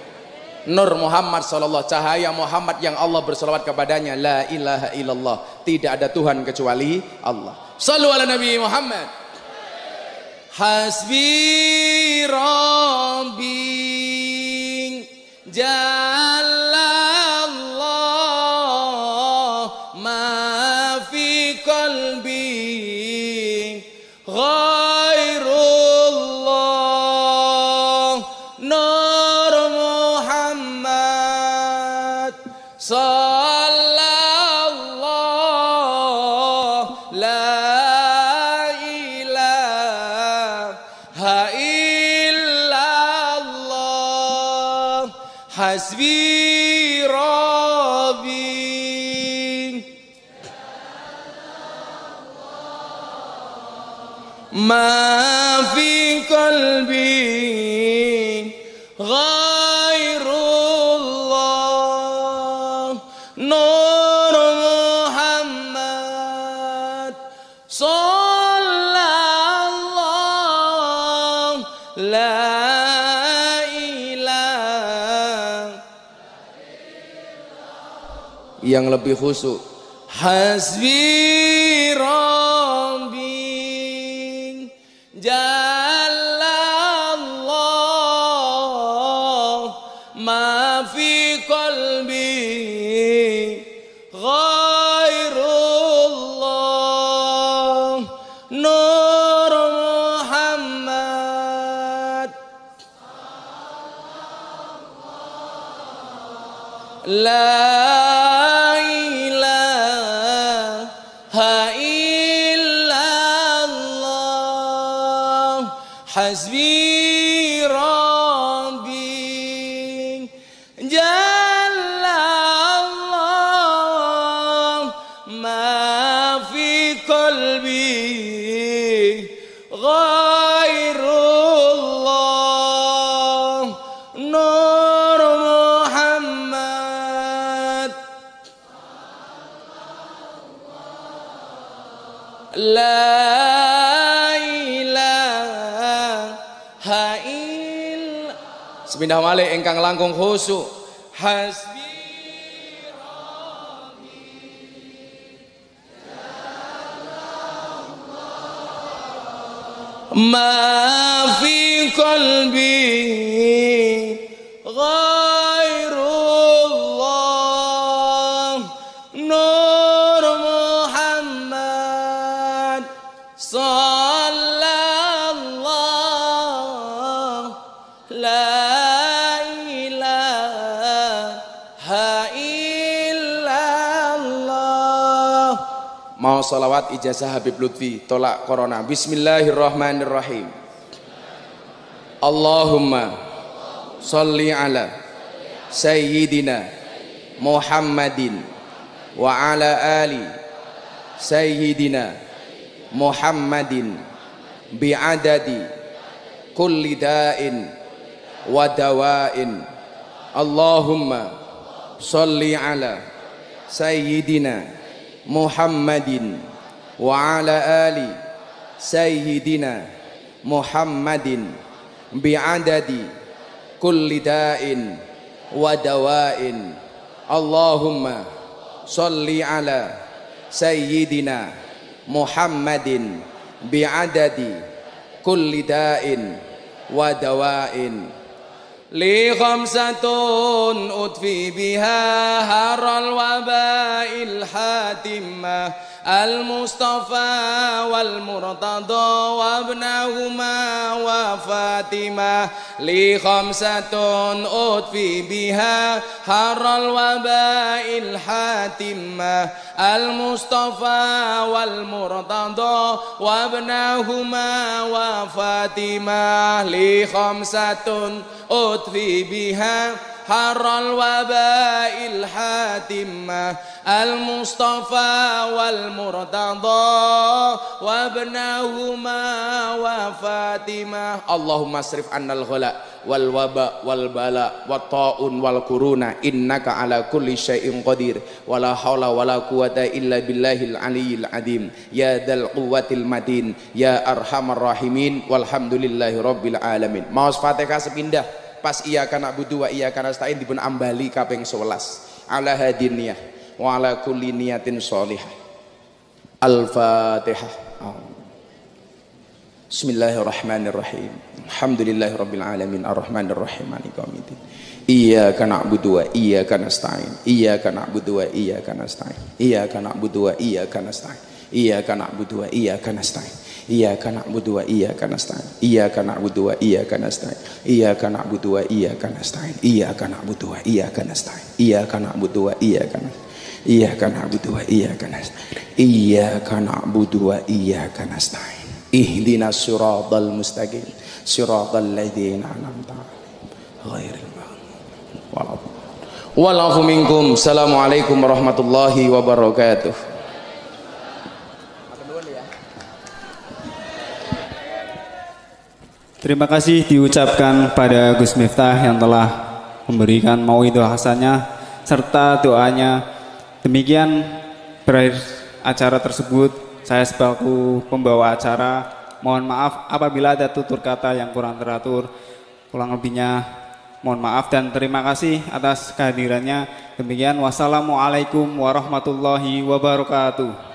Speaker 1: Nur Muhammad sallallahu, cahaya Muhammad yang Allah berselawat kepadanya. La ilaha illallah, tidak ada Tuhan kecuali Allah. Shallu ala Nabi Muhammad. Hasbi Rabbi Jalallah, ma fi qalbi ghairullah, Nur Muhammad sallallahu, la ilaha illallah, hasbi Rabbi ma fi qalbi ghairullah, Nur Muhammad sallallahu, la ilaha. Yang lebih khusyuk, hasbi Rabbi Jalallah, ma fi qalbi ghairullah, Nur Muhammad la ilaha illallah, hasbi Rabbi Jalallah, ma fi qalbi ghairullah, Nur Muhammad la ilaha illallah. Sepindah malih ingkang langkung khusyuk, hasbi ma fi qalbi ghairullah, Nur Muhammad sallallahu mau salawat ijazah Habib Lutfi tolak corona. Bismillahirrahmanirrahim. Allahumma sholli ala sayyidina Muhammadin wa ala ali sayyidina Muhammadin bi'adadi kulli da'in wa dawa'in. Allahumma sholli ala sayyidina Muhammadin wa ala ali sayyidina Muhammadin bi'adadi kulli da'in wa dawa'in. Allahumma sholli ala sayyidina Muhammadin bi'adadi kulli da'in wa dawa'in. Li khamsatun utfi biha haral waba'il hatimah al-Mustafa wal Murtada wa ibnahuma wa Fatimah. Li khamsatun utfi biha haral waba'il hatimah al-Mustafa wal Murtada wa ibnahuma wa Fatimah. Li khamsatun utfi biha haral waba'il hatimah al-Mustafa wal Murtada wa ibnahuma wa Fatimah. Allahumma asrif annal ghala wal waba wal bala wat taun wal kuruna innaka ala kulli syai'in qadir wa la haula wa la quwata illa billahil aliyyil azim ya dzal quwwatil matin ya arhamar rahimin walhamdulillahi rabbil alamin. Maos Fatihah sepindah pas iyyaka na'budu wa iyyaka nasta'in dipun ambali kaping 11 ala hadiniyah wa ala kulli niyatin sholihah. Al-Fatihah. Bismillahirrahmanirrahim. Alhamdulillahi rabbil alamin arrahmanir rahim maliki yaumiddin. Iyyaka na'budu wa iyyaka nasta'in. Iyyaka na'budu wa iyyaka nasta'in. Iyyaka na'budu wa iyyaka nasta'in. Iyyaka na'budu wa iyyaka nasta'in. Iyyaka na'budu wa iyyaka nasta'in. Iyyaka na'budu wa iyyaka nasta'in. Iyyaka na'budu wa iyyaka nasta'in. Iyyaka na'budu wa iyyaka nasta'in. Iyyaka na'budu wa iyyaka nasta'in. Iyyaka na'budu wa iyyaka nasta'in. Iyyaka na'budu wa iyyaka nasta'in. Ihdinas siratal mustaqim. Siratal ladzina an'amta 'alaihim ghairil maghdubi 'alaihim waladdallin. Minkum. Assalamualaikum warahmatullahi wabarakatuh.
Speaker 2: Terima kasih diucapkan pada Gus Miftah yang telah memberikan mauidhah hasanah serta doanya. Demikian berakhir acara tersebut. Saya sebagai pembawa acara mohon maaf apabila ada tutur kata yang kurang teratur. Kurang lebihnya mohon maaf dan terima kasih atas kehadirannya. Demikian wassalamualaikum warahmatullahi wabarakatuh.